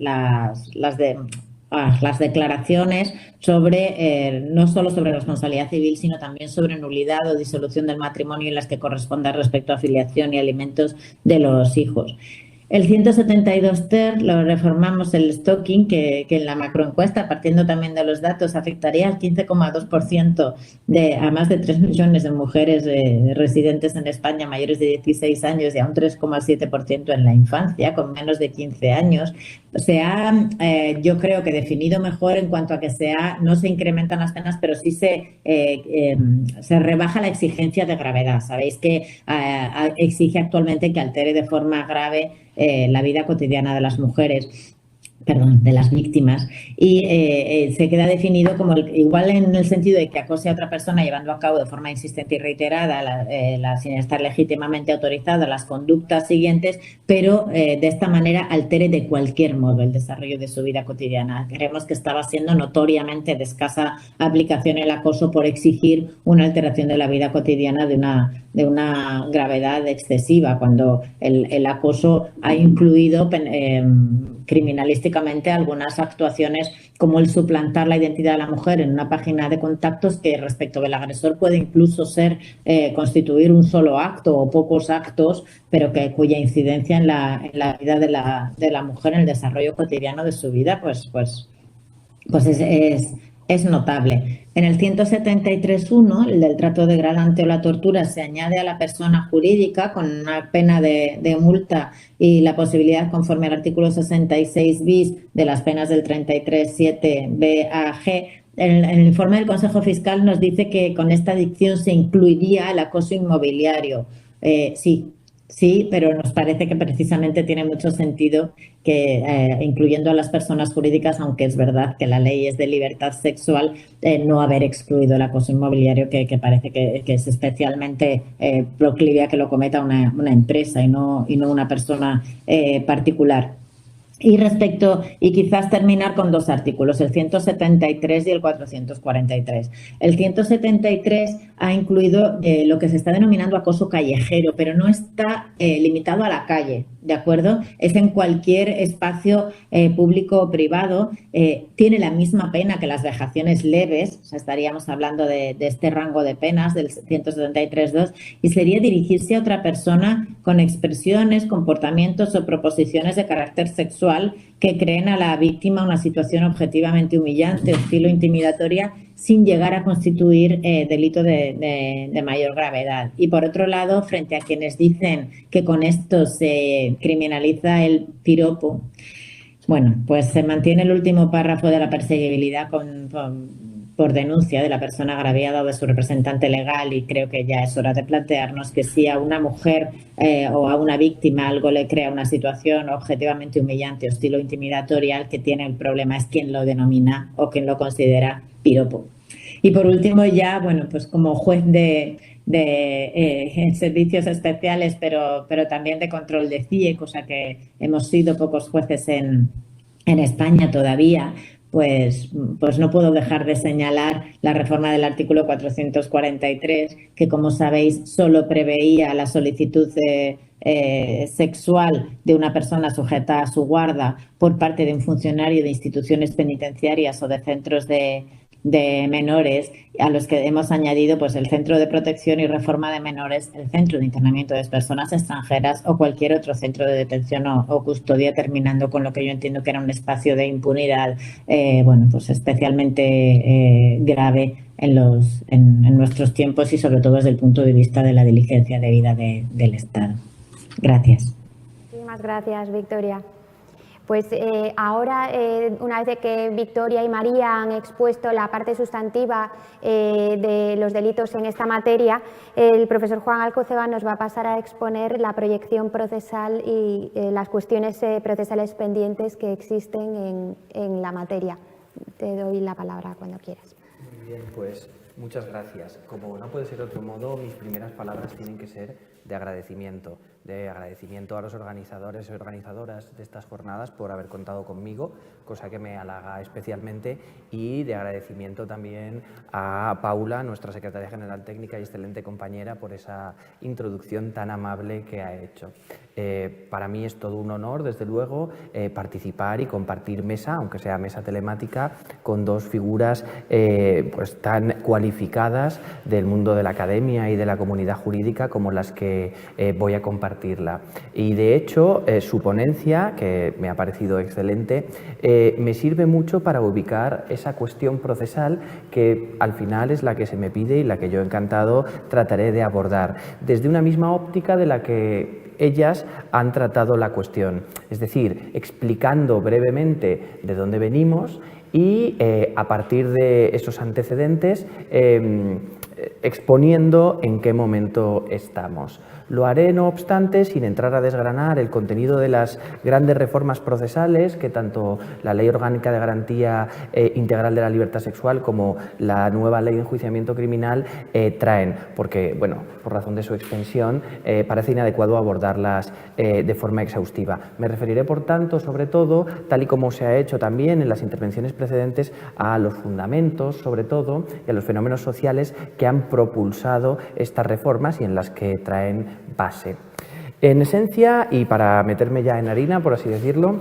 declaraciones sobre, no solo sobre responsabilidad civil, sino también sobre nulidad o disolución del matrimonio, en las que corresponda respecto a afiliación y alimentos de los hijos. El 172 ter lo reformamos el stalking, que en la macroencuesta, partiendo también de los datos, afectaría al 15,2% a más de 3 millones de mujeres residentes en España mayores de 16 años y a un 3,7% en la infancia, con menos de 15 años. Se ha, yo creo que definido mejor en cuanto a que no se incrementan las penas, pero sí se rebaja la exigencia de gravedad. Sabéis que exige actualmente que altere de forma grave la vida cotidiana de las mujeres, de las víctimas, y se queda definido como igual en el sentido de que acose a otra persona llevando a cabo de forma insistente y reiterada, sin estar legítimamente autorizada, las conductas siguientes, pero de esta manera altere de cualquier modo el desarrollo de su vida cotidiana. Creemos que estaba siendo notoriamente de escasa aplicación el acoso por exigir una alteración de la vida cotidiana de una gravedad excesiva, cuando el acoso ha incluido criminalísticamente algunas actuaciones, como el suplantar la identidad de la mujer en una página de contactos, que respecto del agresor puede incluso constituir un solo acto o pocos actos, pero cuya incidencia en la vida de la mujer, en el desarrollo cotidiano de su vida, pues es notable. En el 173.1, el del trato degradante o la tortura, se añade a la persona jurídica con una pena de multa y la posibilidad, conforme al artículo 66 bis, de las penas del 33.7 B a G, en el informe del Consejo Fiscal nos dice que con esta dicción se incluiría el acoso inmobiliario. Sí, pero nos parece que precisamente tiene mucho sentido que, incluyendo a las personas jurídicas, aunque es verdad que la ley es de libertad sexual, no haber excluido el acoso inmobiliario, que parece que es especialmente proclive a que lo cometa una empresa y no una persona particular. Y quizás terminar con dos artículos, el 173 y el 443. El 173 ha incluido lo que se está denominando acoso callejero, pero no está limitado a la calle, ¿de acuerdo? Es en cualquier espacio público o privado. Tiene la misma pena que las vejaciones leves, o sea, estaríamos hablando de este rango de penas del 173.2, y sería dirigirse a otra persona con expresiones, comportamientos o proposiciones de carácter sexual que creen a la víctima una situación objetivamente humillante, hostil o intimidatoria, sin llegar a constituir delito de mayor gravedad. Y por otro lado, frente a quienes dicen que con esto se criminaliza el piropo, bueno, pues se mantiene el último párrafo de la perseguibilidad por denuncia de la persona agraviada o de su representante legal, y creo que ya es hora de plantearnos que si a una mujer o a una víctima algo le crea una situación objetivamente humillante, hostil o intimidatoria, el que tiene el problema es quien lo denomina o quien lo considera piropo. Y por último, ya, bueno, pues como juez de servicios especiales, pero también de control de CIE, cosa que hemos sido pocos jueces en España todavía, pues no puedo dejar de señalar la reforma del artículo 443, que, como sabéis, solo preveía la solicitud sexual de una persona sujeta a su guarda por parte de un funcionario de instituciones penitenciarias o de centros de menores, a los que hemos añadido pues el Centro de Protección y Reforma de Menores, el Centro de Internamiento de Personas Extranjeras o cualquier otro centro de detención o custodia, terminando con lo que yo entiendo que era un espacio de impunidad pues especialmente grave en nuestros tiempos, y sobre todo desde el punto de vista de la diligencia debida del Estado. Gracias. Muchísimas gracias, Victoria. Pues ahora, una vez de que Victoria y María han expuesto la parte sustantiva de los delitos en esta materia, el profesor Juan Alcoceba nos va a pasar a exponer la proyección procesal y las cuestiones procesales pendientes que existen en la materia. Te doy la palabra cuando quieras. Muy bien, pues muchas gracias. Como no puede ser de otro modo, mis primeras palabras tienen que ser de agradecimiento a los organizadores y organizadoras de estas jornadas por haber contado conmigo, cosa que me halaga especialmente, y de agradecimiento también a Paula, nuestra secretaria general técnica y excelente compañera, por esa introducción tan amable que ha hecho. Para mí es todo un honor, desde luego, participar y compartir mesa, aunque sea mesa telemática, con dos figuras pues tan cualificadas del mundo de la academia y de la comunidad jurídica como las que voy a compartirla. Y de hecho, su ponencia, que me ha parecido excelente, me sirve mucho para ubicar esa cuestión procesal que al final es la que se me pide y la que yo encantado trataré de abordar, desde una misma óptica de la que ellas han tratado la cuestión, es decir, explicando brevemente de dónde venimos y a partir de esos antecedentes exponiendo en qué momento estamos. Lo haré, no obstante, sin entrar a desgranar el contenido de las grandes reformas procesales que tanto la Ley Orgánica de Garantía Integral de la Libertad Sexual como la nueva Ley de Enjuiciamiento Criminal traen, porque, bueno, por razón de su extensión, parece inadecuado abordarlas de forma exhaustiva. Me referiré, por tanto, sobre todo, tal y como se ha hecho también en las intervenciones precedentes, a los fundamentos, sobre todo, y a los fenómenos sociales que han propulsado estas reformas y en las que traen base. En esencia, y para meterme ya en harina, por así decirlo,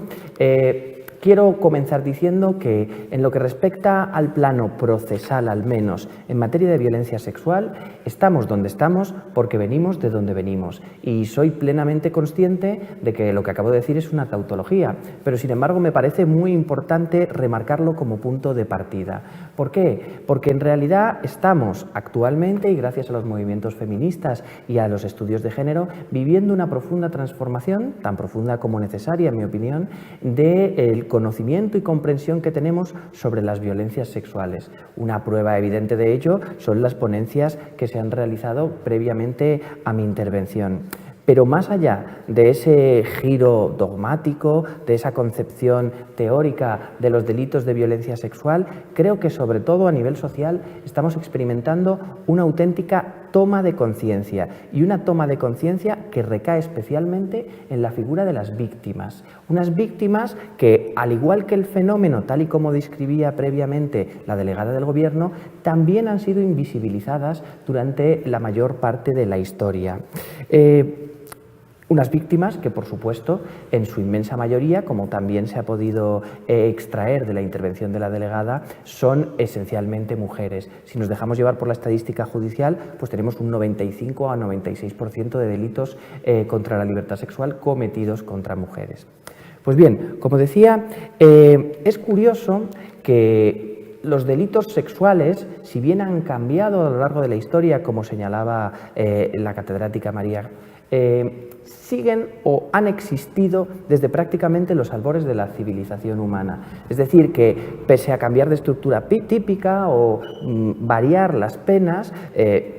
quiero comenzar diciendo que en lo que respecta al plano procesal, al menos en materia de violencia sexual, estamos donde estamos porque venimos de donde venimos, y soy plenamente consciente de que lo que acabo de decir es una tautología, pero sin embargo me parece muy importante remarcarlo como punto de partida. ¿Por qué? Porque en realidad estamos actualmente, y gracias a los movimientos feministas y a los estudios de género, viviendo una profunda transformación, tan profunda como necesaria en mi opinión, del el conocimiento y comprensión que tenemos sobre las violencias sexuales. Una prueba evidente de ello son las ponencias que se han realizado previamente a mi intervención. Pero más allá de ese giro dogmático, de esa concepción teórica de los delitos de violencia sexual, creo que sobre todo a nivel social estamos experimentando una auténtica toma de conciencia, y una toma de conciencia que recae especialmente en la figura de las víctimas. Unas víctimas que, al igual que el fenómeno, tal y como describía previamente la delegada del Gobierno, también han sido invisibilizadas durante la mayor parte de la historia. Unas víctimas que, por supuesto, en su inmensa mayoría, como también se ha podido extraer de la intervención de la delegada, son esencialmente mujeres. Si nos dejamos llevar por la estadística judicial, pues tenemos un 95 a 96% de delitos contra la libertad sexual cometidos contra mujeres. Pues bien, como decía, es curioso que los delitos sexuales, si bien han cambiado a lo largo de la historia, como señalaba la catedrática María, siguen o han existido desde prácticamente los albores de la civilización humana. Es decir, que pese a cambiar de estructura típica o variar las penas,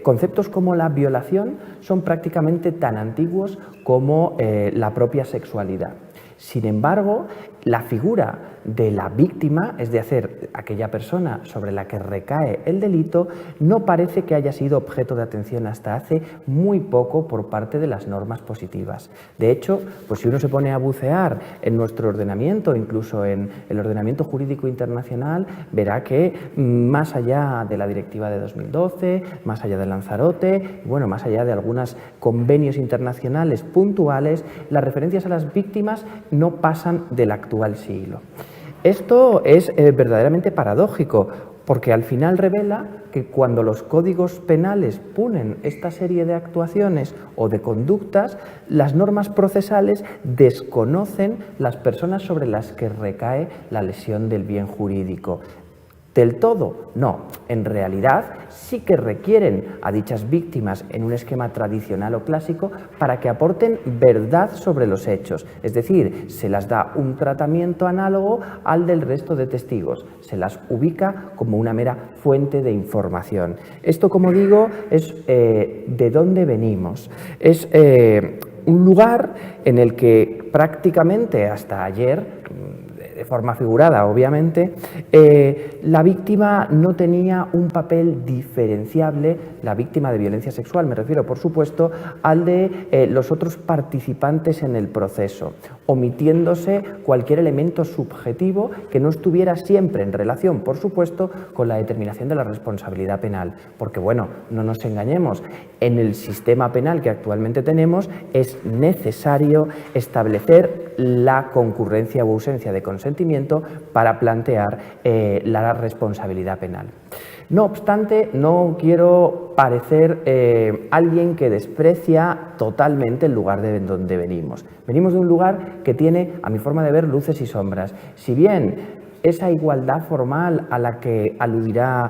conceptos como la violación son prácticamente tan antiguos como la propia sexualidad. Sin embargo, la figura de la víctima, es decir, aquella persona sobre la que recae el delito, no parece que haya sido objeto de atención hasta hace muy poco por parte de las normas positivas. De hecho, pues si uno se pone a bucear en nuestro ordenamiento, incluso en el ordenamiento jurídico internacional, verá que más allá de la Directiva de 2012, más allá de Lanzarote, bueno, más allá de algunos convenios internacionales puntuales, las referencias a las víctimas no pasan del actual siglo. Esto es verdaderamente paradójico, porque al final revela que cuando los códigos penales punen esta serie de actuaciones o de conductas, las normas procesales desconocen las personas sobre las que recae la lesión del bien jurídico. ¿Del todo? No. En realidad sí que requieren a dichas víctimas en un esquema tradicional o clásico para que aporten verdad sobre los hechos. Es decir, se las da un tratamiento análogo al del resto de testigos. Se las ubica como una mera fuente de información. Esto, como digo, es de dónde venimos. Es un lugar en el que prácticamente hasta ayer, de forma figurada, obviamente, la víctima no tenía un papel diferenciable, la víctima de violencia sexual, me refiero, por supuesto, al de los otros participantes en el proceso, omitiéndose cualquier elemento subjetivo que no estuviera siempre en relación, por supuesto, con la determinación de la responsabilidad penal. Porque, bueno, no nos engañemos, en el sistema penal que actualmente tenemos es necesario establecer la concurrencia o ausencia de consentimiento para plantear la responsabilidad penal. No obstante, no quiero parecer alguien que desprecia totalmente el lugar de donde venimos. Venimos de un lugar que tiene, a mi forma de ver, luces y sombras. Si bien esa igualdad formal a la que aludirá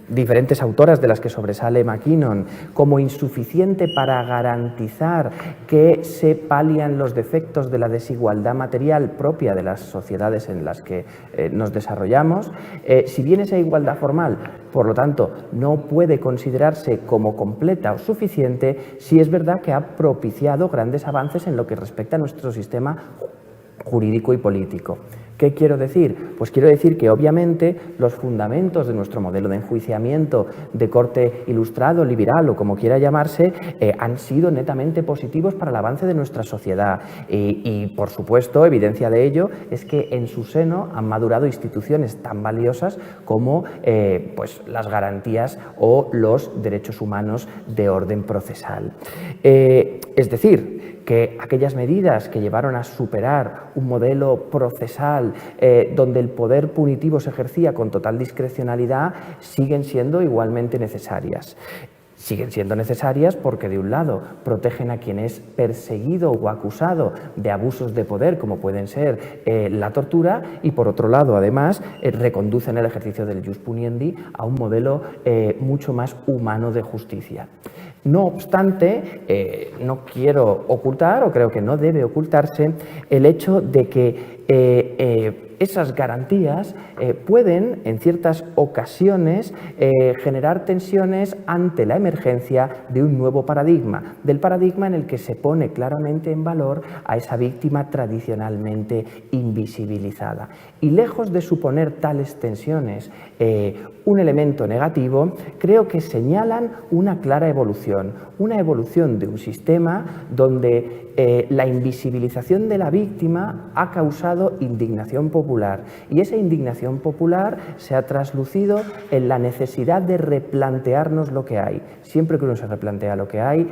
diferentes autoras, de las que sobresale McKinnon, como insuficiente para garantizar que se palian los defectos de la desigualdad material propia de las sociedades en las que nos desarrollamos, si bien esa igualdad formal, por lo tanto, no puede considerarse como completa o suficiente, sí es verdad que ha propiciado grandes avances en lo que respecta a nuestro sistema jurídico y político. ¿Qué quiero decir? Pues quiero decir que obviamente los fundamentos de nuestro modelo de enjuiciamiento de corte ilustrado, liberal o como quiera llamarse, han sido netamente positivos para el avance de nuestra sociedad y por supuesto, evidencia de ello es que en su seno han madurado instituciones tan valiosas como pues las garantías o los derechos humanos de orden procesal. Es decir, que aquellas medidas que llevaron a superar un modelo procesal donde el poder punitivo se ejercía con total discrecionalidad siguen siendo igualmente necesarias. Siguen siendo necesarias porque, de un lado, protegen a quien es perseguido o acusado de abusos de poder, como pueden ser la tortura, y, por otro lado, además, reconducen el ejercicio del jus puniendi a un modelo mucho más humano de justicia. No obstante, no quiero ocultar, o creo que no debe ocultarse, el hecho de que esas garantías pueden, en ciertas ocasiones, generar tensiones ante la emergencia de un nuevo paradigma, del paradigma en el que se pone claramente en valor a esa víctima tradicionalmente invisibilizada. Y lejos de suponer tales tensiones un elemento negativo, creo que señalan una clara evolución de un sistema donde la invisibilización de la víctima ha causado indignación popular, y esa indignación popular se ha traslucido en la necesidad de replantearnos lo que hay. Siempre que uno se replantea lo que hay,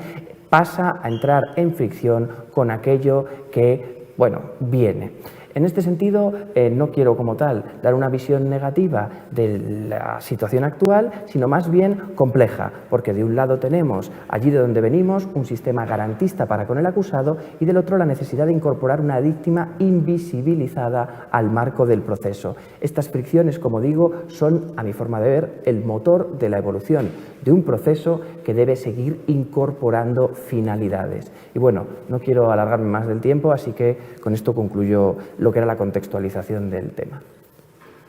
pasa a entrar en fricción con aquello que, bueno, viene. En este sentido, no quiero como tal dar una visión negativa de la situación actual, sino más bien compleja, porque de un lado tenemos, allí de donde venimos, un sistema garantista para con el acusado, y del otro la necesidad de incorporar una víctima invisibilizada al marco del proceso. Estas fricciones, como digo, son, a mi forma de ver, el motor de la evolución de un proceso que debe seguir incorporando finalidades. Y bueno, no quiero alargarme más del tiempo, así que con esto concluyo lo que era la contextualización del tema.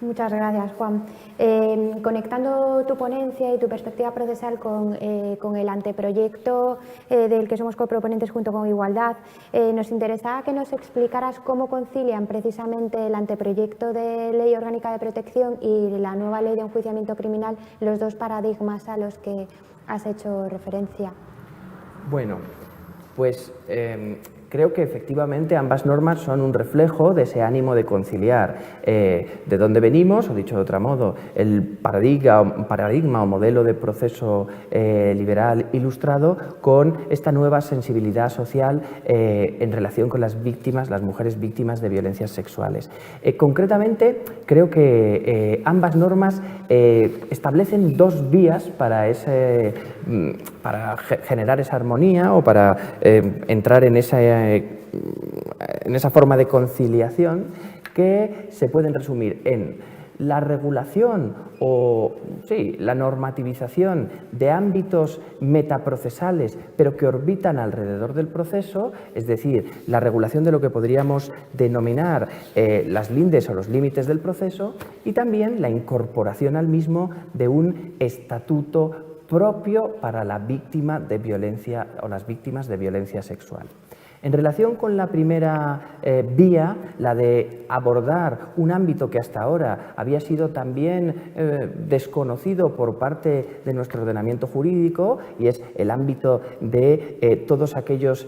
Muchas gracias, Juan. Conectando tu ponencia y tu perspectiva procesal con el anteproyecto del que somos coproponentes junto con Igualdad, nos interesaba que nos explicaras cómo concilian precisamente el anteproyecto de Ley Orgánica de Protección y la nueva Ley de Enjuiciamiento Criminal los dos paradigmas a los que has hecho referencia. Bueno, pues creo que efectivamente ambas normas son un reflejo de ese ánimo de conciliar de dónde venimos, o dicho de otro modo, el paradigma o modelo de proceso liberal ilustrado con esta nueva sensibilidad social en relación con las víctimas, las mujeres víctimas de violencias sexuales. Concretamente, creo que ambas normas establecen dos vías para generar esa armonía o para entrar en esa forma de conciliación, que se pueden resumir en la regulación la normativización de ámbitos metaprocesales, pero que orbitan alrededor del proceso, es decir, la regulación de lo que podríamos denominar las lindes o los límites del proceso, y también la incorporación al mismo de un estatuto propio para la víctima de violencia o las víctimas de violencia sexual. En relación con la primera vía, la de abordar un ámbito que hasta ahora había sido también desconocido por parte de nuestro ordenamiento jurídico, y es el ámbito de todos aquellos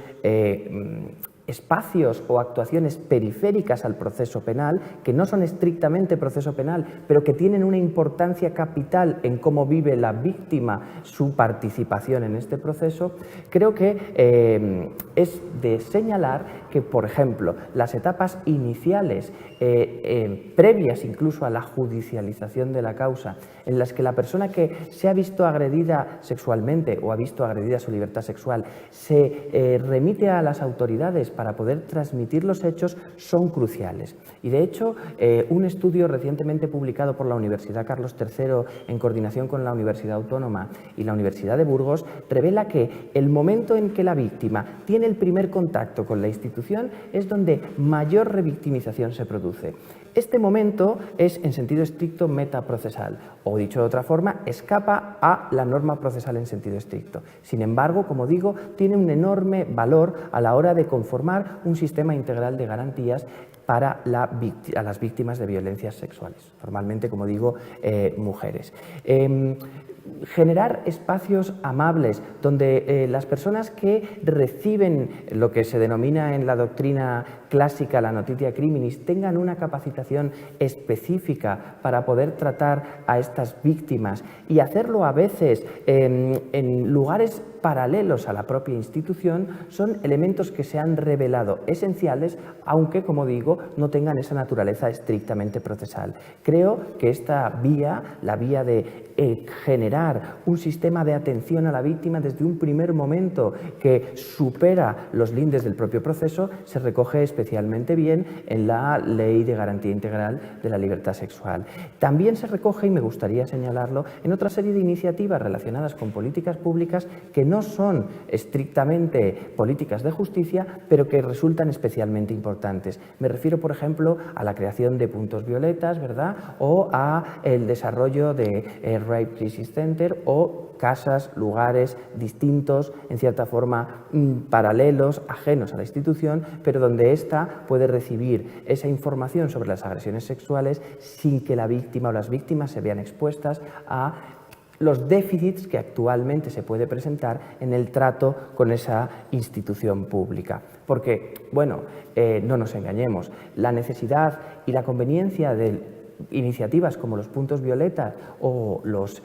espacios o actuaciones periféricas al proceso penal, que no son estrictamente proceso penal, pero que tienen una importancia capital en cómo vive la víctima su participación en este proceso. Creo que es de señalar que, por ejemplo, las etapas iniciales, previas incluso a la judicialización de la causa, en las que la persona que se ha visto agredida sexualmente o ha visto agredida su libertad sexual se remite a las autoridades para poder transmitir los hechos, son cruciales. Y de hecho, un estudio recientemente publicado por la Universidad Carlos III en coordinación con la Universidad Autónoma y la Universidad de Burgos revela que el momento en que la víctima tiene el primer contacto con la institución es donde mayor revictimización se produce. Este momento es, en sentido estricto, metaprocesal, o dicho de otra forma, escapa a la norma procesal en sentido estricto. Sin embargo, como digo, tiene un enorme valor a la hora de conformar un sistema integral de garantías para a las víctimas de violencias sexuales, normalmente, como digo, mujeres. Generar espacios amables donde las personas que reciben lo que se denomina en la doctrina clásica la notitia criminis tengan una capacitación específica para poder tratar a estas víctimas, y hacerlo a veces en lugares paralelos a la propia institución, son elementos que se han revelado esenciales, aunque, como digo, no tengan esa naturaleza estrictamente procesal. Creo que esta vía, la vía de generar un sistema de atención a la víctima desde un primer momento que supera los lindes del propio proceso, se recoge especialmente bien en la Ley de Garantía Integral de la Libertad Sexual. También se recoge, y me gustaría señalarlo, en otra serie de iniciativas relacionadas con políticas públicas que no no son estrictamente políticas de justicia, pero que resultan especialmente importantes. Me refiero, por ejemplo, a la creación de puntos violetas, ¿verdad? O a el desarrollo de Rape Crisis Center o casas, lugares distintos, en cierta forma paralelos, ajenos a la institución, pero donde ésta puede recibir esa información sobre las agresiones sexuales sin que la víctima o las víctimas se vean expuestas a los déficits que actualmente se puede presentar en el trato con esa institución pública. Porque, bueno, no nos engañemos, la necesidad y la conveniencia de iniciativas como los puntos violetas o los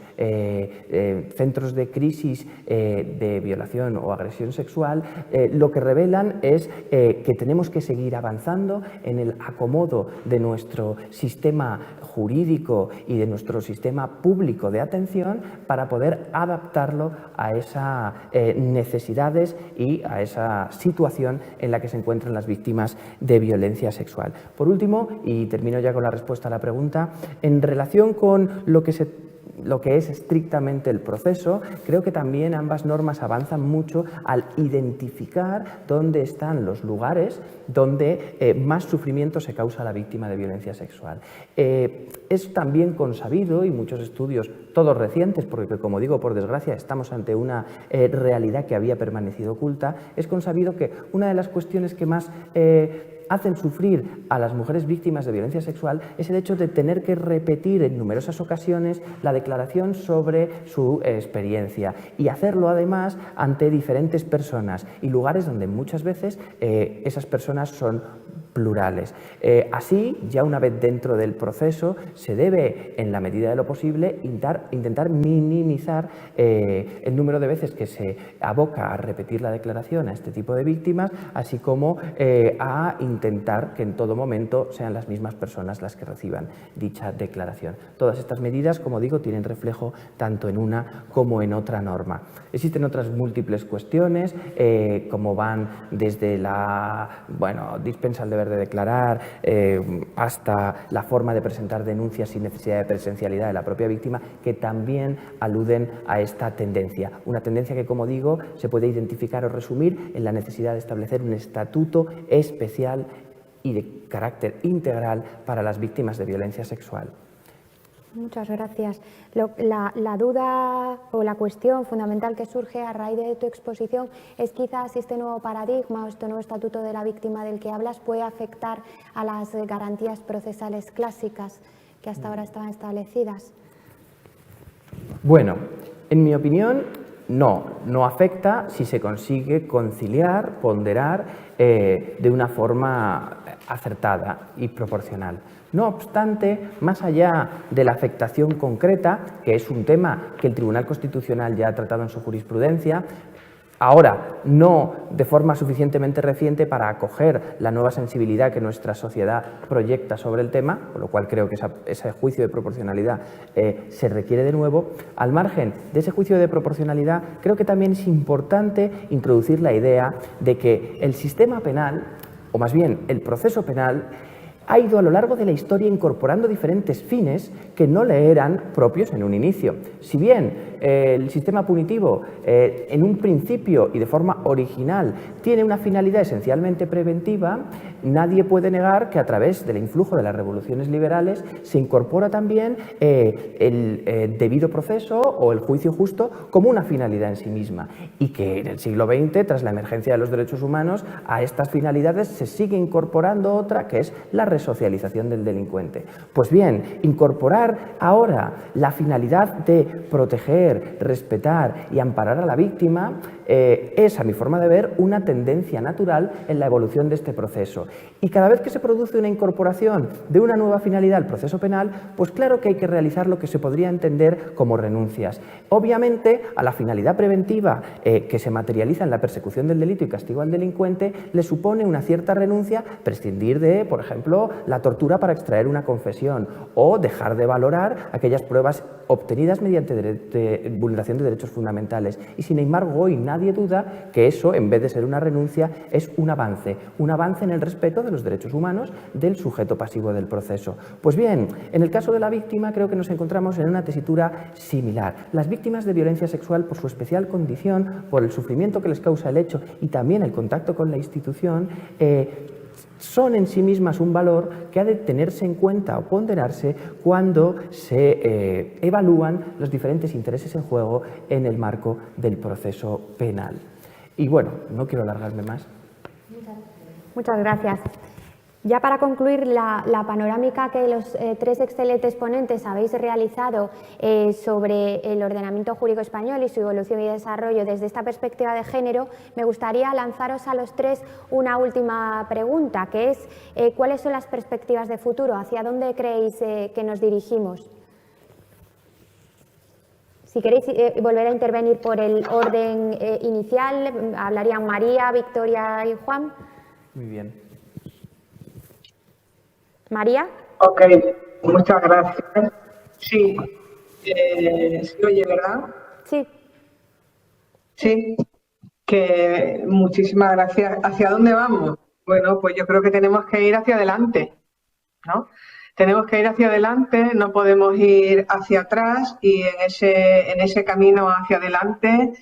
centros de crisis de violación o agresión sexual, lo que revelan es que tenemos que seguir avanzando en el acomodo de nuestro sistema jurídico y de nuestro sistema público de atención para poder adaptarlo a esas necesidades y a esa situación en la que se encuentran las víctimas de violencia sexual. Por último, y termino ya con la respuesta a la pregunta, en relación con lo que es estrictamente el proceso, creo que también ambas normas avanzan mucho al identificar dónde están los lugares donde más sufrimiento se causa a la víctima de violencia sexual. Es también consabido, y muchos estudios, todos recientes, porque como digo, por desgracia, estamos ante una realidad que había permanecido oculta, es consabido que una de las cuestiones que más hacen sufrir a las mujeres víctimas de violencia sexual es el hecho de tener que repetir en numerosas ocasiones la declaración sobre su experiencia y hacerlo además ante diferentes personas y lugares donde muchas veces esas personas son plurales. Así, ya una vez dentro del proceso, se debe, en la medida de lo posible, intentar minimizar el número de veces que se aboca a repetir la declaración a este tipo de víctimas, así como a intentar que en todo momento sean las mismas personas las que reciban dicha declaración. Todas estas medidas, como digo, tienen reflejo tanto en una como en otra norma. Existen otras múltiples cuestiones, como van desde la dispensa al deber de declarar hasta la forma de presentar denuncias sin necesidad de presencialidad de la propia víctima, que también aluden a esta tendencia. Una tendencia que, como digo, se puede identificar o resumir en la necesidad de establecer un estatuto especial y de carácter integral para las víctimas de violencia sexual. Muchas gracias. La duda o la cuestión fundamental que surge a raíz de tu exposición es quizás si este nuevo paradigma o este nuevo estatuto de la víctima del que hablas puede afectar a las garantías procesales clásicas que hasta ahora estaban establecidas. Bueno, en mi opinión, no afecta si se consigue conciliar, ponderar de una forma acertada y proporcional. No obstante, más allá de la afectación concreta, que es un tema que el Tribunal Constitucional ya ha tratado en su jurisprudencia, ahora no de forma suficientemente reciente para acoger la nueva sensibilidad que nuestra sociedad proyecta sobre el tema, con lo cual creo que ese juicio de proporcionalidad se requiere de nuevo. Al margen de ese juicio de proporcionalidad, creo que también es importante introducir la idea de que el sistema penal, o más bien el proceso penal, ha ido a lo largo de la historia incorporando diferentes fines que no le eran propios en un inicio. Si bien el sistema punitivo en un principio y de forma original tiene una finalidad esencialmente preventiva, nadie puede negar que a través del influjo de las revoluciones liberales se incorpora también el debido proceso o el juicio justo como una finalidad en sí misma, y que en el siglo XX, tras la emergencia de los derechos humanos, a estas finalidades se sigue incorporando otra, que es la resocialización del delincuente. Pues bien, incorporar ahora la finalidad de proteger, respetar y amparar a la víctima es, a mi forma de ver, una tendencia natural en la evolución de este proceso. Y cada vez que se produce una incorporación de una nueva finalidad al proceso penal, pues claro que hay que realizar lo que se podría entender como renuncias. Obviamente, a la finalidad preventiva que se materializa en la persecución del delito y castigo al delincuente, le supone una cierta renuncia prescindir de, por ejemplo, ejemplo, la tortura para extraer una confesión o dejar de valorar aquellas pruebas obtenidas mediante vulneración de derechos fundamentales. Y sin embargo, hoy nadie duda que eso, en vez de ser una renuncia, es un avance en el respeto de los derechos humanos del sujeto pasivo del proceso. Pues bien, en el caso de la víctima creo que nos encontramos en una tesitura similar. Las víctimas de violencia sexual, por su especial condición, por el sufrimiento que les causa el hecho y también el contacto con la institución, son en sí mismas un valor que ha de tenerse en cuenta o ponderarse cuando se evalúan los diferentes intereses en juego en el marco del proceso penal. Y bueno, no quiero alargarme más. Muchas gracias. Ya para concluir, la panorámica que los tres excelentes ponentes habéis realizado sobre el ordenamiento jurídico español y su evolución y desarrollo desde esta perspectiva de género, me gustaría lanzaros a los tres una última pregunta, que es ¿cuáles son las perspectivas de futuro? ¿Hacia dónde creéis que nos dirigimos? Si queréis volver a intervenir por el orden inicial, hablarían María, Victoria y Juan. Muy bien. María. Ok, muchas gracias. Sí, ¿se oye, verdad? Sí. Sí, que muchísimas gracias. ¿Hacia dónde vamos? Bueno, pues yo creo que tenemos que ir hacia adelante, ¿no? Tenemos que ir hacia adelante, no podemos ir hacia atrás y en ese camino hacia adelante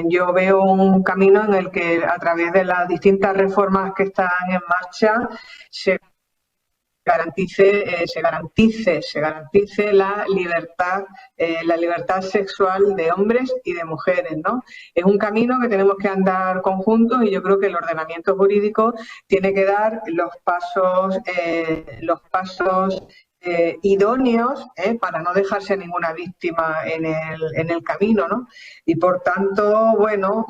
yo veo un camino en el que a través de las distintas reformas que están en marcha se garantice la libertad sexual de hombres y de mujeres, ¿no? Es un camino que tenemos que andar conjuntos y yo creo que el ordenamiento jurídico tiene que dar los pasos idóneos para no dejarse a ninguna víctima en el camino, ¿no? Y por tanto, bueno,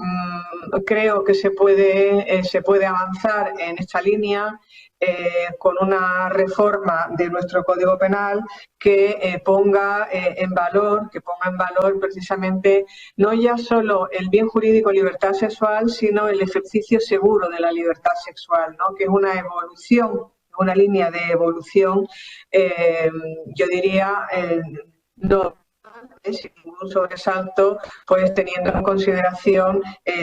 creo que se puede avanzar en esta línea con una reforma de nuestro Código Penal que ponga en valor precisamente no ya solo el bien jurídico libertad sexual, sino el ejercicio seguro de la libertad sexual, ¿no? Que es una evolución, una línea de evolución, yo diría, no sin ningún sobresalto, pues teniendo en consideración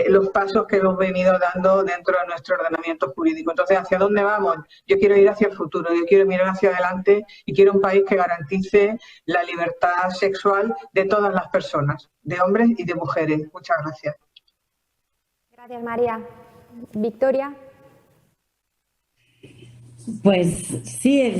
los pasos que hemos venido dando dentro de nuestro ordenamiento jurídico. Entonces, ¿hacia dónde vamos? Yo quiero ir hacia el futuro, yo quiero mirar hacia adelante y quiero un país que garantice la libertad sexual de todas las personas, de hombres y de mujeres. Muchas gracias. Gracias, María. Victoria. Pues sí,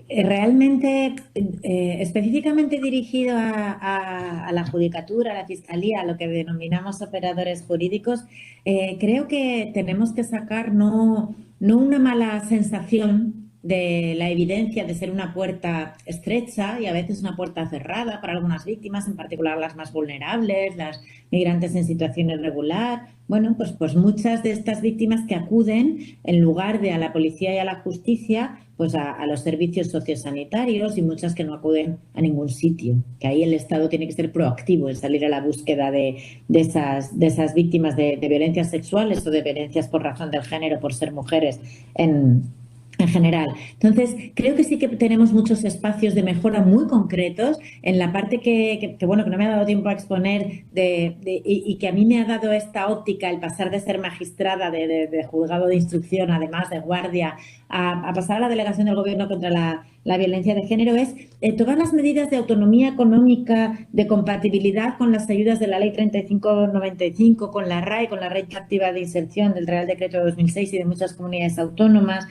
realmente específicamente dirigido a la judicatura, a la fiscalía, a lo que denominamos operadores jurídicos, creo que tenemos que sacar no una mala sensación de la evidencia de ser una puerta estrecha y a veces una puerta cerrada para algunas víctimas, en particular las más vulnerables, las migrantes en situación irregular. Bueno, pues muchas de estas víctimas que acuden en lugar de a la policía y a la justicia, pues a los servicios sociosanitarios y muchas que no acuden a ningún sitio. Que ahí el Estado tiene que ser proactivo en salir a la búsqueda de esas víctimas de violencias sexuales o de violencias por razón del género, por ser mujeres en general. Entonces, creo que sí que tenemos muchos espacios de mejora muy concretos en la parte que no me ha dado tiempo a exponer y que a mí me ha dado esta óptica, el pasar de ser magistrada de juzgado de instrucción, además de guardia, a pasar a la delegación del Gobierno contra la violencia de género, es todas las medidas de autonomía económica, de compatibilidad con las ayudas de la Ley 3595, con la RAI, con la Red Activa de Inserción del Real Decreto de 2006 y de muchas comunidades autónomas,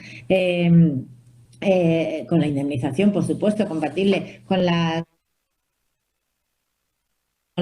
con la indemnización, por supuesto, compatible con las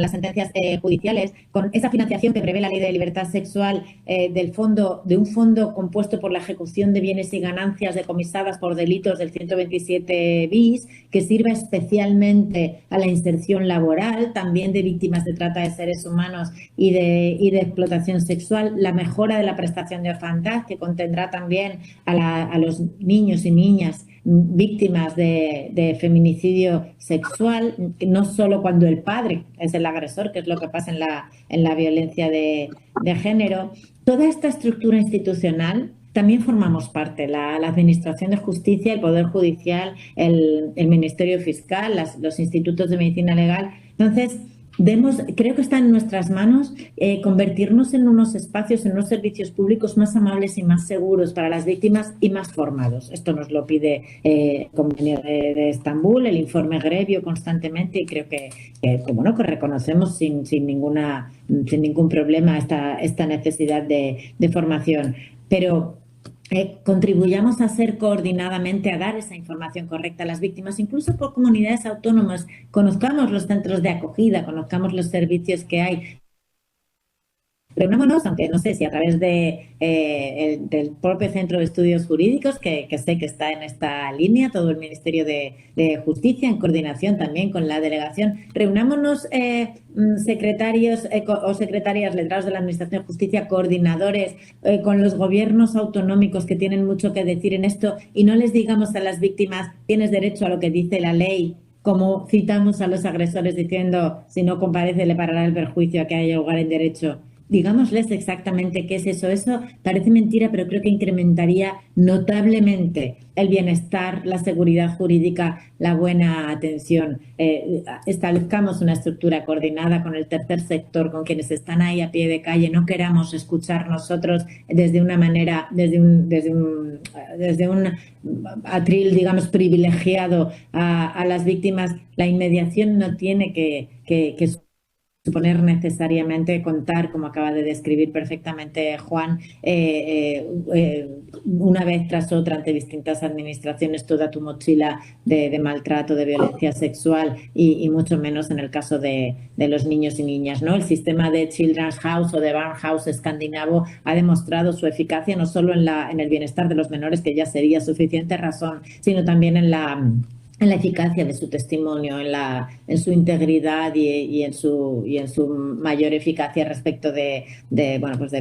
sentencias judiciales, con esa financiación que prevé la Ley de Libertad Sexual de un fondo compuesto por la ejecución de bienes y ganancias decomisadas por delitos del 127 bis, que sirva especialmente a la inserción laboral, también de víctimas de trata de seres humanos y de explotación sexual, la mejora de la prestación de orfandad, que contendrá también a los niños y niñas víctimas de feminicidio sexual, no solo cuando el padre es el agresor, que es lo que pasa en la violencia de género. Toda esta estructura institucional también formamos parte, la Administración de Justicia, el Poder Judicial, el Ministerio Fiscal, los institutos de medicina legal. Entonces, creo que está en nuestras manos convertirnos en unos espacios, en unos servicios públicos más amables y más seguros para las víctimas y más formados. Esto nos lo pide el Convenio de Estambul, el informe Grevio constantemente, y creo que reconocemos sin ningún problema esta necesidad de formación. Pero contribuyamos a ser coordinadamente, a dar esa información correcta a las víctimas, incluso por comunidades autónomas, conozcamos los centros de acogida, conozcamos los servicios que hay. Reunámonos, aunque no sé si a través del propio Centro de Estudios Jurídicos, que sé que está en esta línea, todo el Ministerio de Justicia, en coordinación también con la delegación. Reunámonos secretarios o secretarias letrados de la Administración de Justicia, coordinadores con los gobiernos autonómicos que tienen mucho que decir en esto, y no les digamos a las víctimas: tienes derecho a lo que dice la ley, como citamos a los agresores diciendo: si no comparece le parará el perjuicio a que haya lugar en derecho. Digámosles exactamente qué es eso. Eso parece mentira, pero creo que incrementaría notablemente el bienestar, la seguridad jurídica, la buena atención. Establezcamos una estructura coordinada con el tercer sector, con quienes están ahí a pie de calle. No queramos escuchar nosotros desde una manera, desde un atril, digamos, privilegiado a las víctimas. La inmediación no tiene que suponer necesariamente contar, como acaba de describir perfectamente Juan, una vez tras otra ante distintas administraciones, toda tu mochila de maltrato, de violencia sexual, y mucho menos en el caso de los niños y niñas, ¿no? El sistema de Children's House o de Barnhouse escandinavo ha demostrado su eficacia no solo en el bienestar de los menores, que ya sería suficiente razón, sino también en la eficacia de su testimonio, en su integridad y en su mayor eficacia respecto de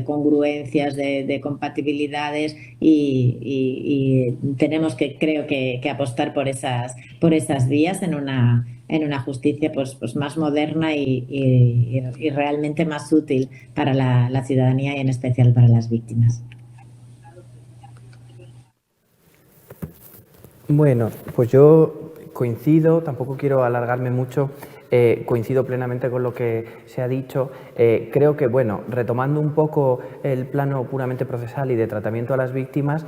congruencias, de compatibilidades, y tenemos creo que apostar por esas vías en una justicia pues más moderna y realmente más útil para la ciudadanía y en especial para las víctimas. Bueno, pues yo coincido, tampoco quiero alargarme mucho, coincido plenamente con lo que se ha dicho. Creo que, bueno, retomando un poco el plano puramente procesal y de tratamiento a las víctimas,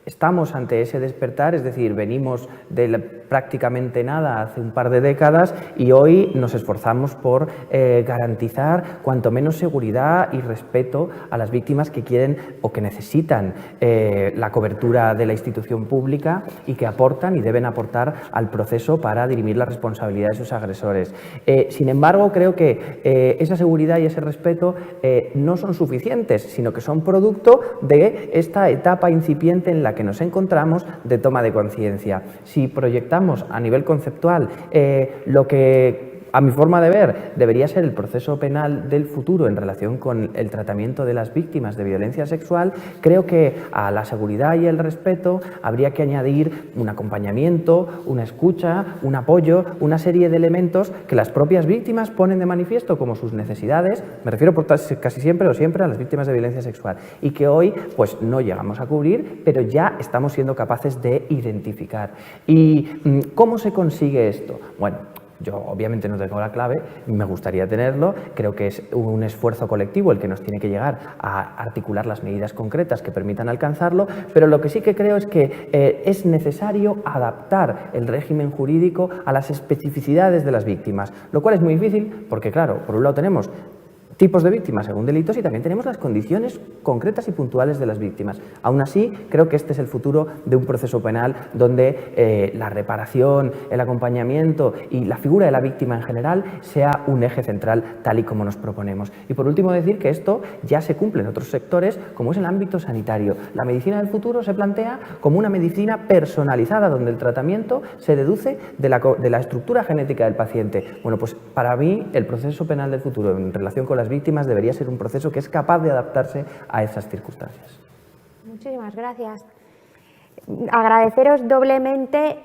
estamos ante ese despertar, es decir, venimos de prácticamente nada hace un par de décadas y hoy nos esforzamos por garantizar cuanto menos seguridad y respeto a las víctimas que quieren o que necesitan la cobertura de la institución pública y que aportan y deben aportar al proceso para dirimir la responsabilidad de sus agresores. Sin embargo, creo que esa seguridad y ese respeto no son suficientes, sino que son producto de esta etapa incipiente en la que nos encontramos de toma de conciencia. Si proyectamos a nivel conceptual lo que, a mi forma de ver, debería ser el proceso penal del futuro en relación con el tratamiento de las víctimas de violencia sexual, creo que a la seguridad y el respeto habría que añadir un acompañamiento, una escucha, un apoyo, una serie de elementos que las propias víctimas ponen de manifiesto como sus necesidades, me refiero casi siempre o siempre a las víctimas de violencia sexual, y que hoy pues no llegamos a cubrir, pero ya estamos siendo capaces de identificar. ¿Y cómo se consigue esto? Bueno, yo obviamente no tengo la clave, me gustaría tenerlo, creo que es un esfuerzo colectivo el que nos tiene que llegar a articular las medidas concretas que permitan alcanzarlo, pero lo que sí que creo es que es necesario adaptar el régimen jurídico a las especificidades de las víctimas, lo cual es muy difícil porque, claro, por un lado tenemos tipos de víctimas según delitos y también tenemos las condiciones concretas y puntuales de las víctimas. Aún así, creo que este es el futuro de un proceso penal donde la reparación, el acompañamiento y la figura de la víctima en general sea un eje central tal y como nos proponemos. Y por último decir que esto ya se cumple en otros sectores como es el ámbito sanitario. La medicina del futuro se plantea como una medicina personalizada donde el tratamiento se deduce de la estructura genética del paciente. Bueno, pues para mí el proceso penal del futuro en relación con las víctimas debería ser un proceso que es capaz de adaptarse a esas circunstancias. Muchísimas gracias. agradeceros doblemente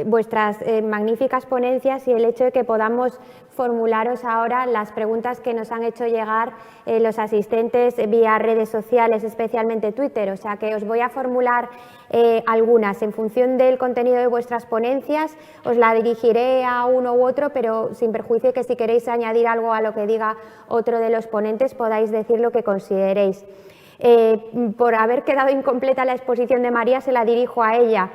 vuestras magníficas ponencias y el hecho de que podamos formularos ahora las preguntas que nos han hecho llegar los asistentes vía redes sociales, especialmente Twitter. O sea que os voy a formular algunas. En función del contenido de vuestras ponencias os la dirigiré a uno u otro, pero sin perjuicio que si queréis añadir algo a lo que diga otro de los ponentes podáis decir lo que consideréis. Por haber quedado incompleta la exposición de María, se la dirijo a ella.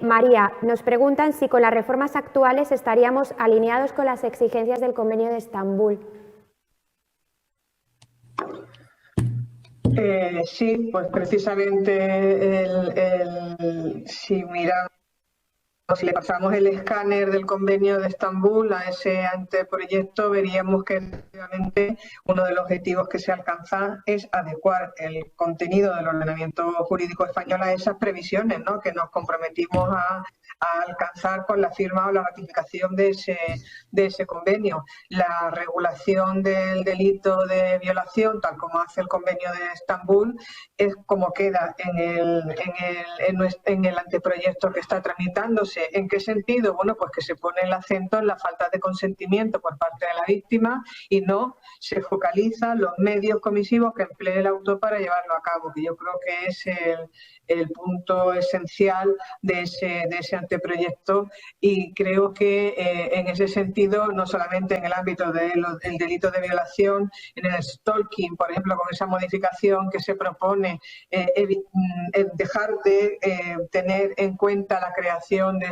María, nos preguntan si con las reformas actuales estaríamos alineados con las exigencias del Convenio de Estambul. Sí, pues precisamente si miramos, si le pasamos el escáner del Convenio de Estambul a ese anteproyecto, veríamos que efectivamente uno de los objetivos que se alcanza es adecuar el contenido del ordenamiento jurídico español a esas previsiones, ¿no?, que nos comprometimos a alcanzar con la firma o la ratificación de ese convenio. La regulación del delito de violación, tal como hace el Convenio de Estambul, es como queda en el anteproyecto que está tramitándose. ¿En qué sentido? Bueno, pues que se pone el acento en la falta de consentimiento por parte de la víctima y no se focalizan los medios comisivos que emplee el autor para llevarlo a cabo, que yo creo que es el punto esencial de ese anteproyecto, y creo que en ese sentido, no solamente en el ámbito del delito de violación, en el stalking, por ejemplo, con esa modificación que se propone, dejar de tener en cuenta la creación de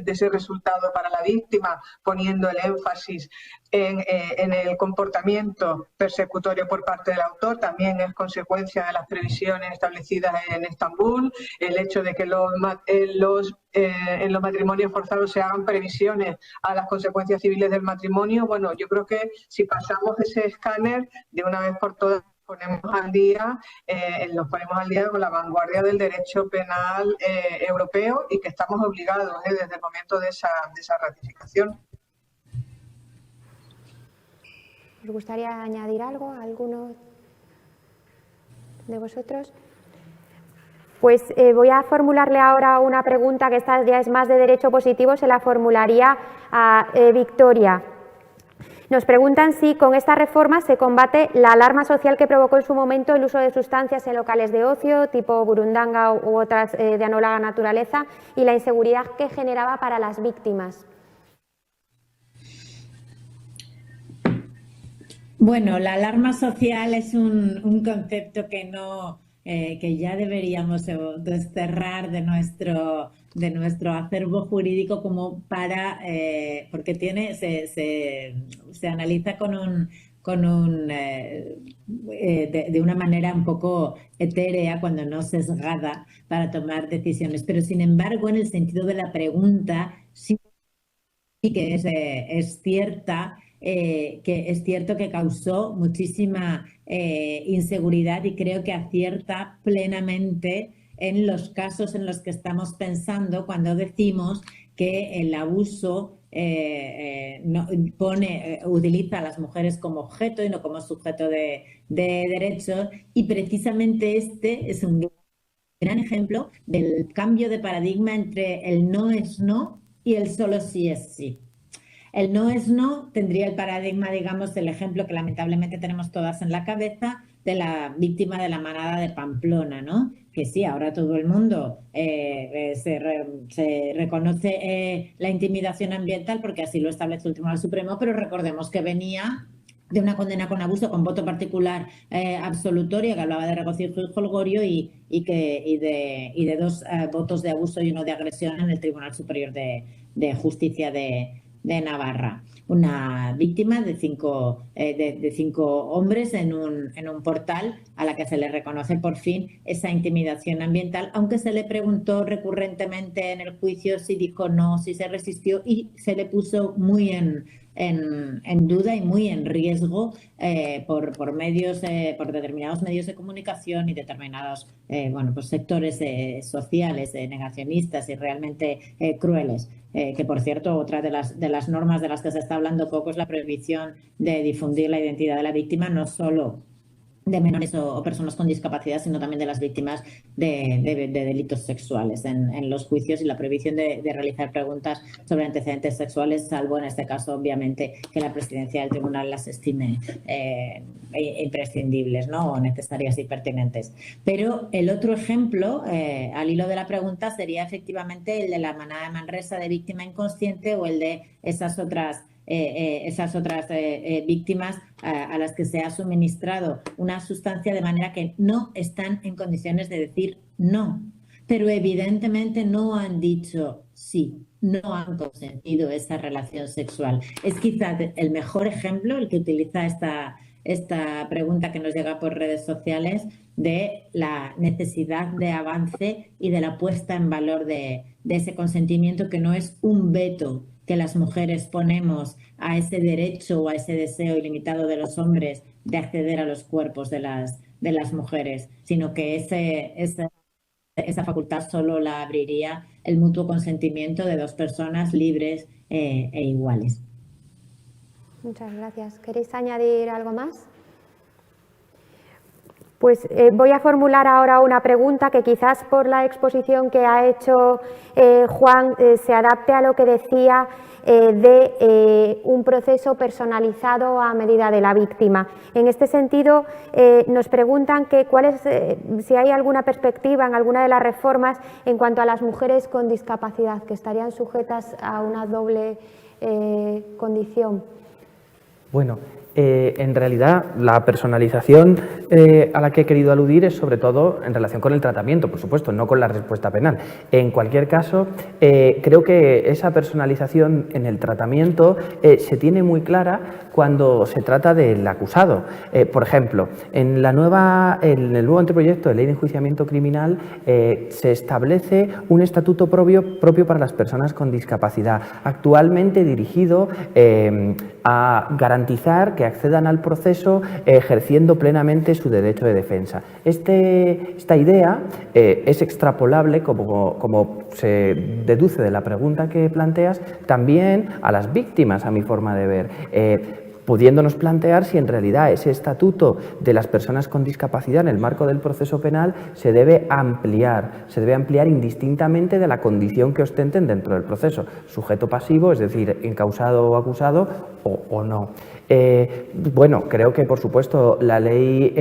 ese resultado para la víctima, poniendo el énfasis en el comportamiento persecutorio por parte del autor, también es consecuencia de las previsiones establecidas en Estambul. El hecho de que en los matrimonios forzados se hagan previsiones a las consecuencias civiles del matrimonio. Bueno, yo creo que si pasamos ese escáner de una vez por todas, nos ponemos al día con la vanguardia del derecho penal europeo, y que estamos obligados desde el momento de esa ratificación. ¿Os gustaría añadir algo a alguno de vosotros? Pues voy a formularle ahora una pregunta que esta ya es más de derecho positivo, se la formularía a Victoria. Nos preguntan si con esta reforma se combate la alarma social que provocó en su momento el uso de sustancias en locales de ocio, tipo burundanga u otras de análoga naturaleza, y la inseguridad que generaba para las víctimas. Bueno, la alarma social es un concepto que ya deberíamos desterrar de nuestro acervo jurídico, como para porque se analiza de una manera un poco etérea, cuando no sesgada, para tomar decisiones. Pero sin embargo, en el sentido de la pregunta, sí que es cierta. Que es cierto que causó muchísima inseguridad, y creo que acierta plenamente en los casos en los que estamos pensando cuando decimos que el abuso utiliza a las mujeres como objeto y no como sujeto de derechos, y precisamente este es un gran ejemplo del cambio de paradigma entre el no es no y el solo sí es sí. El no es no tendría el paradigma, digamos, el ejemplo que lamentablemente tenemos todas en la cabeza, de la víctima de la manada de Pamplona, ¿no? Que sí, ahora todo el mundo se reconoce la intimidación ambiental porque así lo establece el Tribunal Supremo, pero recordemos que venía de una condena con abuso con voto particular absolutorio, que hablaba de regocijo y jolgorio, y de 2 votos de abuso y 1 de agresión en el Tribunal Superior de Justicia de Navarra. Una víctima de 5 hombres en un portal, a la que se le reconoce por fin esa intimidación ambiental, aunque se le preguntó recurrentemente en el juicio si dijo no, si se resistió, y se le puso muy en duda y muy en riesgo por determinados medios de comunicación y determinados sectores sociales negacionistas y realmente crueles. Que, por cierto, otra de las normas de las que se está hablando poco es la prohibición de difundir la identidad de la víctima, no solo de menores o personas con discapacidad, sino también de las víctimas de delitos sexuales en los juicios y la prohibición de realizar preguntas sobre antecedentes sexuales, salvo en este caso, obviamente, que la presidencia del tribunal las estime imprescindibles, ¿no? O necesarias y pertinentes. Pero el otro ejemplo, al hilo de la pregunta, sería efectivamente el de la manada de Manresa de víctima inconsciente o el de esas otras víctimas a las que se ha suministrado una sustancia de manera que no están en condiciones de decir no, pero evidentemente no han dicho sí, no han consentido esa relación sexual. Es quizás el mejor ejemplo, el que utiliza esta pregunta que nos llega por redes sociales, de la necesidad de avance y de la puesta en valor de ese consentimiento, que no es un veto que las mujeres ponemos a ese derecho o a ese deseo ilimitado de los hombres de acceder a los cuerpos de las mujeres, sino que esa facultad solo la abriría el mutuo consentimiento de dos personas libres e iguales. Muchas gracias. ¿Queréis añadir algo más? Pues voy a formular ahora una pregunta que quizás por la exposición que ha hecho Juan se adapte a lo que decía de un proceso personalizado a medida de la víctima. En este sentido, nos preguntan que si hay alguna perspectiva en alguna de las reformas en cuanto a las mujeres con discapacidad, que estarían sujetas a una doble condición. Bueno, en realidad la personalización a la que he querido aludir es sobre todo en relación con el tratamiento, por supuesto, no con la respuesta penal. En cualquier caso, creo que esa personalización en el tratamiento se tiene muy clara cuando se trata del acusado. Por ejemplo, en el nuevo anteproyecto de ley de enjuiciamiento criminal se establece un estatuto propio para las personas con discapacidad, actualmente dirigido a garantizar que accedan al proceso ejerciendo plenamente su derecho de defensa. Esta idea es extrapolable, como se deduce de la pregunta que planteas, también a las víctimas, a mi forma de ver. Pudiéndonos plantear si en realidad ese estatuto de las personas con discapacidad en el marco del proceso penal se debe ampliar indistintamente de la condición que ostenten dentro del proceso, sujeto pasivo, es decir, encausado o acusado, o no. Bueno, creo que por supuesto la ley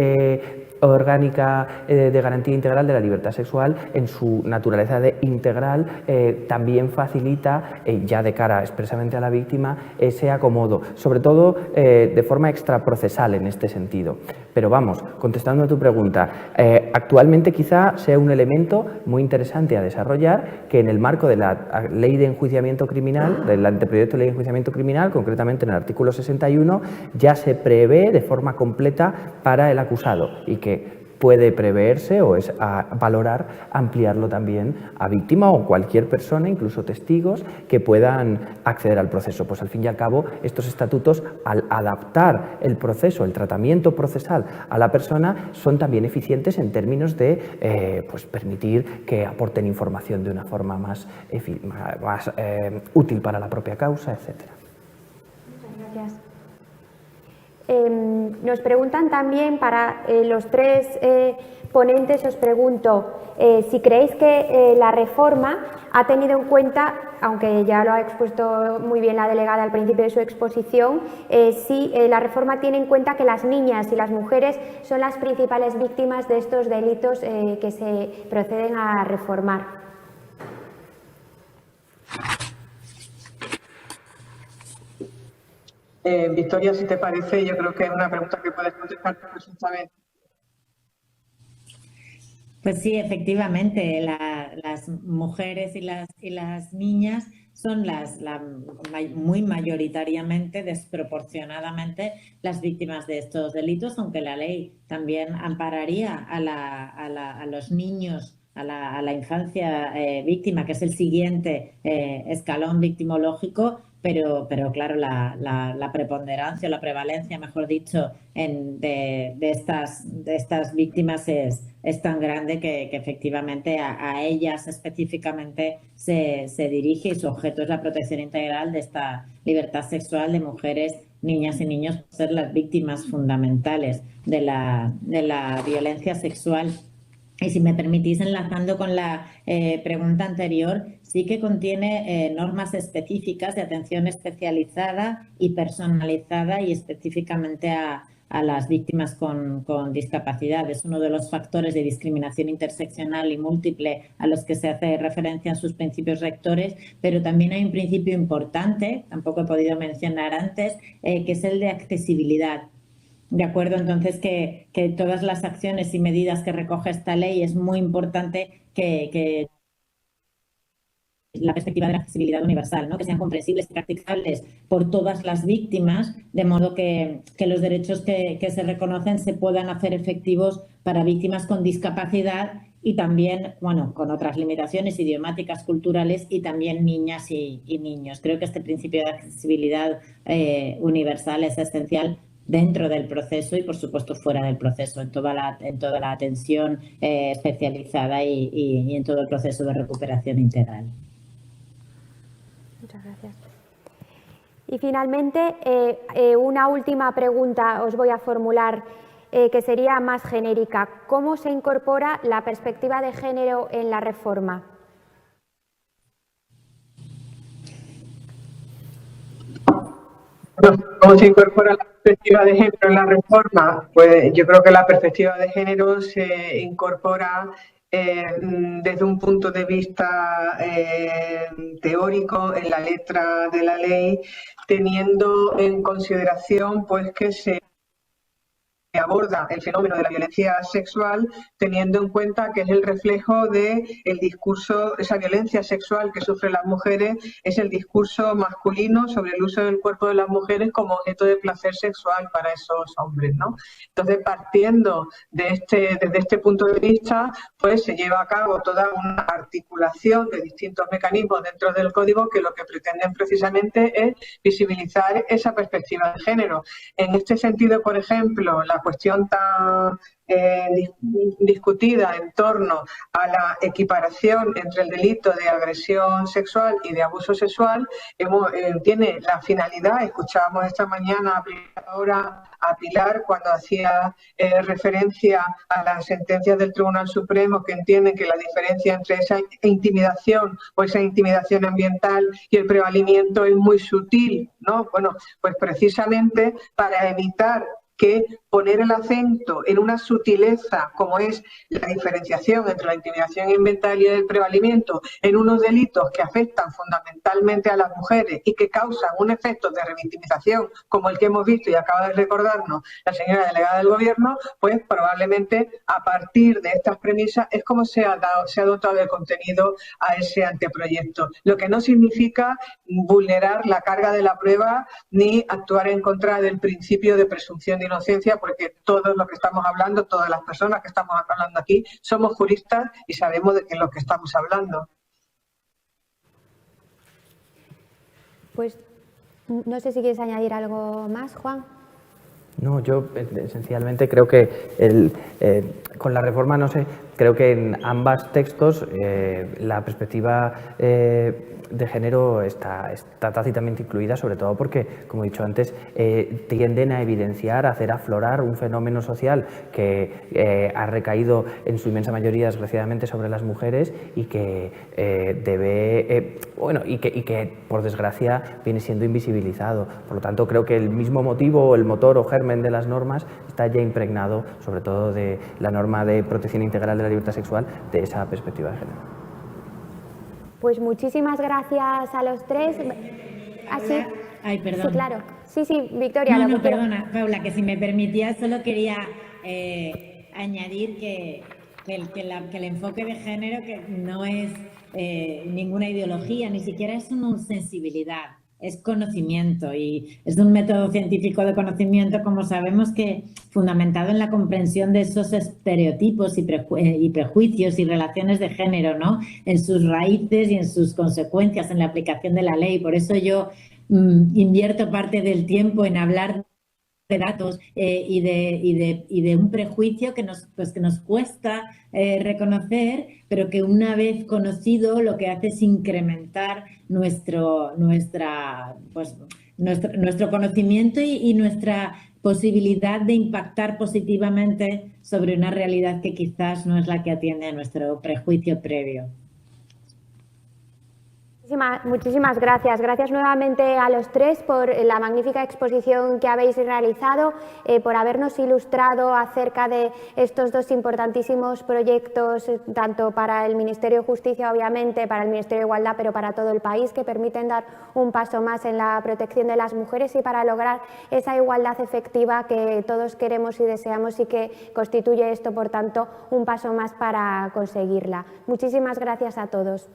orgánica de garantía integral de la libertad sexual, en su naturaleza de integral, también facilita, ya de cara expresamente a la víctima, ese acomodo, sobre todo de forma extraprocesal en este sentido. Pero vamos, contestando a tu pregunta, actualmente quizá sea un elemento muy interesante a desarrollar, que en el marco de la ley de enjuiciamiento criminal, del anteproyecto de ley de enjuiciamiento criminal, concretamente en el artículo 61, ya se prevé de forma completa para el acusado, y que puede preverse o es a valorar ampliarlo también a víctima o cualquier persona, incluso testigos, que puedan acceder al proceso. Pues al fin y al cabo, estos estatutos, al adaptar el proceso, el tratamiento procesal a la persona, son también eficientes en términos de pues permitir que aporten información de una forma más útil para la propia causa, etc. Muchas gracias. Nos preguntan también, para los tres ponentes, os pregunto si creéis que la reforma ha tenido en cuenta, aunque ya lo ha expuesto muy bien la delegada al principio de su exposición, si la reforma tiene en cuenta que las niñas y las mujeres son las principales víctimas de estos delitos que se proceden a reformar. Victoria, si te parece, yo creo que es una pregunta que puedes contestar perfectamente. Pues sí, efectivamente, las mujeres y las niñas son muy mayoritariamente, desproporcionadamente, las víctimas de estos delitos, aunque la ley también ampararía a los niños, a la infancia víctima, que es el siguiente escalón victimológico, pero claro, la preponderancia, la prevalencia, mejor dicho, de estas víctimas es tan grande que efectivamente a ellas específicamente se dirige, y su objeto es la protección integral de libertad sexual de mujeres, niñas y niños, por ser las víctimas fundamentales de la violencia sexual. Y si me permitís, enlazando con la pregunta anterior, sí que contiene normas específicas de atención especializada y personalizada y específicamente a las víctimas con discapacidad. Es uno de los factores de discriminación interseccional y múltiple a los que se hace referencia en sus principios rectores, pero también hay un principio importante, tampoco he podido mencionar antes, que es el de accesibilidad. De acuerdo, entonces que todas las acciones y medidas que recoge esta ley es muy importante que la perspectiva de la accesibilidad universal, ¿no? Que sean comprensibles y practicables por todas las víctimas, de modo que los derechos que se reconocen se puedan hacer efectivos para víctimas con discapacidad y también, bueno, con otras limitaciones idiomáticas, culturales y también niñas y niños. Creo que este principio de accesibilidad universal es esencial dentro del proceso y, por supuesto, fuera del proceso, en toda la atención especializada y en todo el proceso de recuperación integral. Muchas gracias. Y finalmente, una última pregunta os voy a formular que sería más genérica. ¿Cómo se incorpora la perspectiva de género en la reforma? ¿Cómo se incorpora la perspectiva de género en la reforma? Pues yo creo que la perspectiva de género se incorpora desde un punto de vista teórico en la letra de la ley, teniendo en consideración pues que se aborda el fenómeno de la violencia sexual teniendo en cuenta que es el reflejo del discurso, esa violencia sexual que sufren las mujeres es el discurso masculino sobre el uso del cuerpo de las mujeres como objeto de placer sexual para esos hombres, ¿no? Entonces, partiendo desde este punto de vista, pues se lleva a cabo toda una articulación de distintos mecanismos dentro del código que lo que pretenden precisamente es visibilizar esa perspectiva de género. En este sentido, por ejemplo, la cuestión tan discutida en torno a la equiparación entre el delito de agresión sexual y de abuso sexual tiene la finalidad, escuchábamos esta mañana ahora a Pilar cuando hacía referencia a las sentencias del Tribunal Supremo que entienden que la diferencia entre esa intimidación o esa intimidación ambiental y el prevalimiento es muy sutil, ¿no? Bueno, pues precisamente para evitar que poner el acento en una sutileza como es la diferenciación entre la intimidación ambiental y el prevalimiento en unos delitos que afectan fundamentalmente a las mujeres y que causan un efecto de revictimización como el que hemos visto y acaba de recordarnos la señora delegada del Gobierno, pues probablemente a partir de estas premisas es como se ha dotado de contenido a ese anteproyecto, lo que no significa vulnerar la carga de la prueba ni actuar en contra del principio de presunción de inocencia, porque todos los que estamos hablando, todas las personas que estamos hablando aquí, somos juristas y sabemos de qué es lo que estamos hablando. Pues no sé si quieres añadir algo más, Juan. No, yo esencialmente creo que con la reforma, no sé, creo que en ambos textos la perspectiva de género está tácitamente incluida, sobre todo porque, como he dicho antes, tienden a evidenciar, a hacer aflorar un fenómeno social que ha recaído en su inmensa mayoría, desgraciadamente, sobre las mujeres y que y que por desgracia viene siendo invisibilizado. Por lo tanto, creo que el mismo motivo, el motor o germen de las normas está ya impregnado, sobre todo de la norma de protección integral de la libertad sexual, de esa perspectiva de género. Pues muchísimas gracias a los tres. ¿Así? Ay, perdón. Sí, claro. Sí, Victoria. No, perdona, Paula, que si me permitías, solo quería añadir que el enfoque de género que no es ninguna ideología, ni siquiera es una sensibilidad, es conocimiento y es un método científico de conocimiento, como sabemos, que fundamentado en la comprensión de esos estereotipos y prejuicios y relaciones de género, ¿no? En sus raíces y en sus consecuencias en la aplicación de la ley. Por eso yo invierto parte del tiempo en hablar de datos y de un prejuicio que nos cuesta reconocer, pero que una vez conocido lo que hace es incrementar nuestro conocimiento y nuestra posibilidad de impactar positivamente sobre una realidad que quizás no es la que atiende a nuestro prejuicio previo. Muchísimas gracias. Gracias nuevamente a los tres por la magnífica exposición que habéis realizado, por habernos ilustrado acerca de estos dos importantísimos proyectos, tanto para el Ministerio de Justicia, obviamente, para el Ministerio de Igualdad, pero para todo el país, que permiten dar un paso más en la protección de las mujeres y para lograr esa igualdad efectiva que todos queremos y deseamos y que constituye esto, por tanto, un paso más para conseguirla. Muchísimas gracias a todos.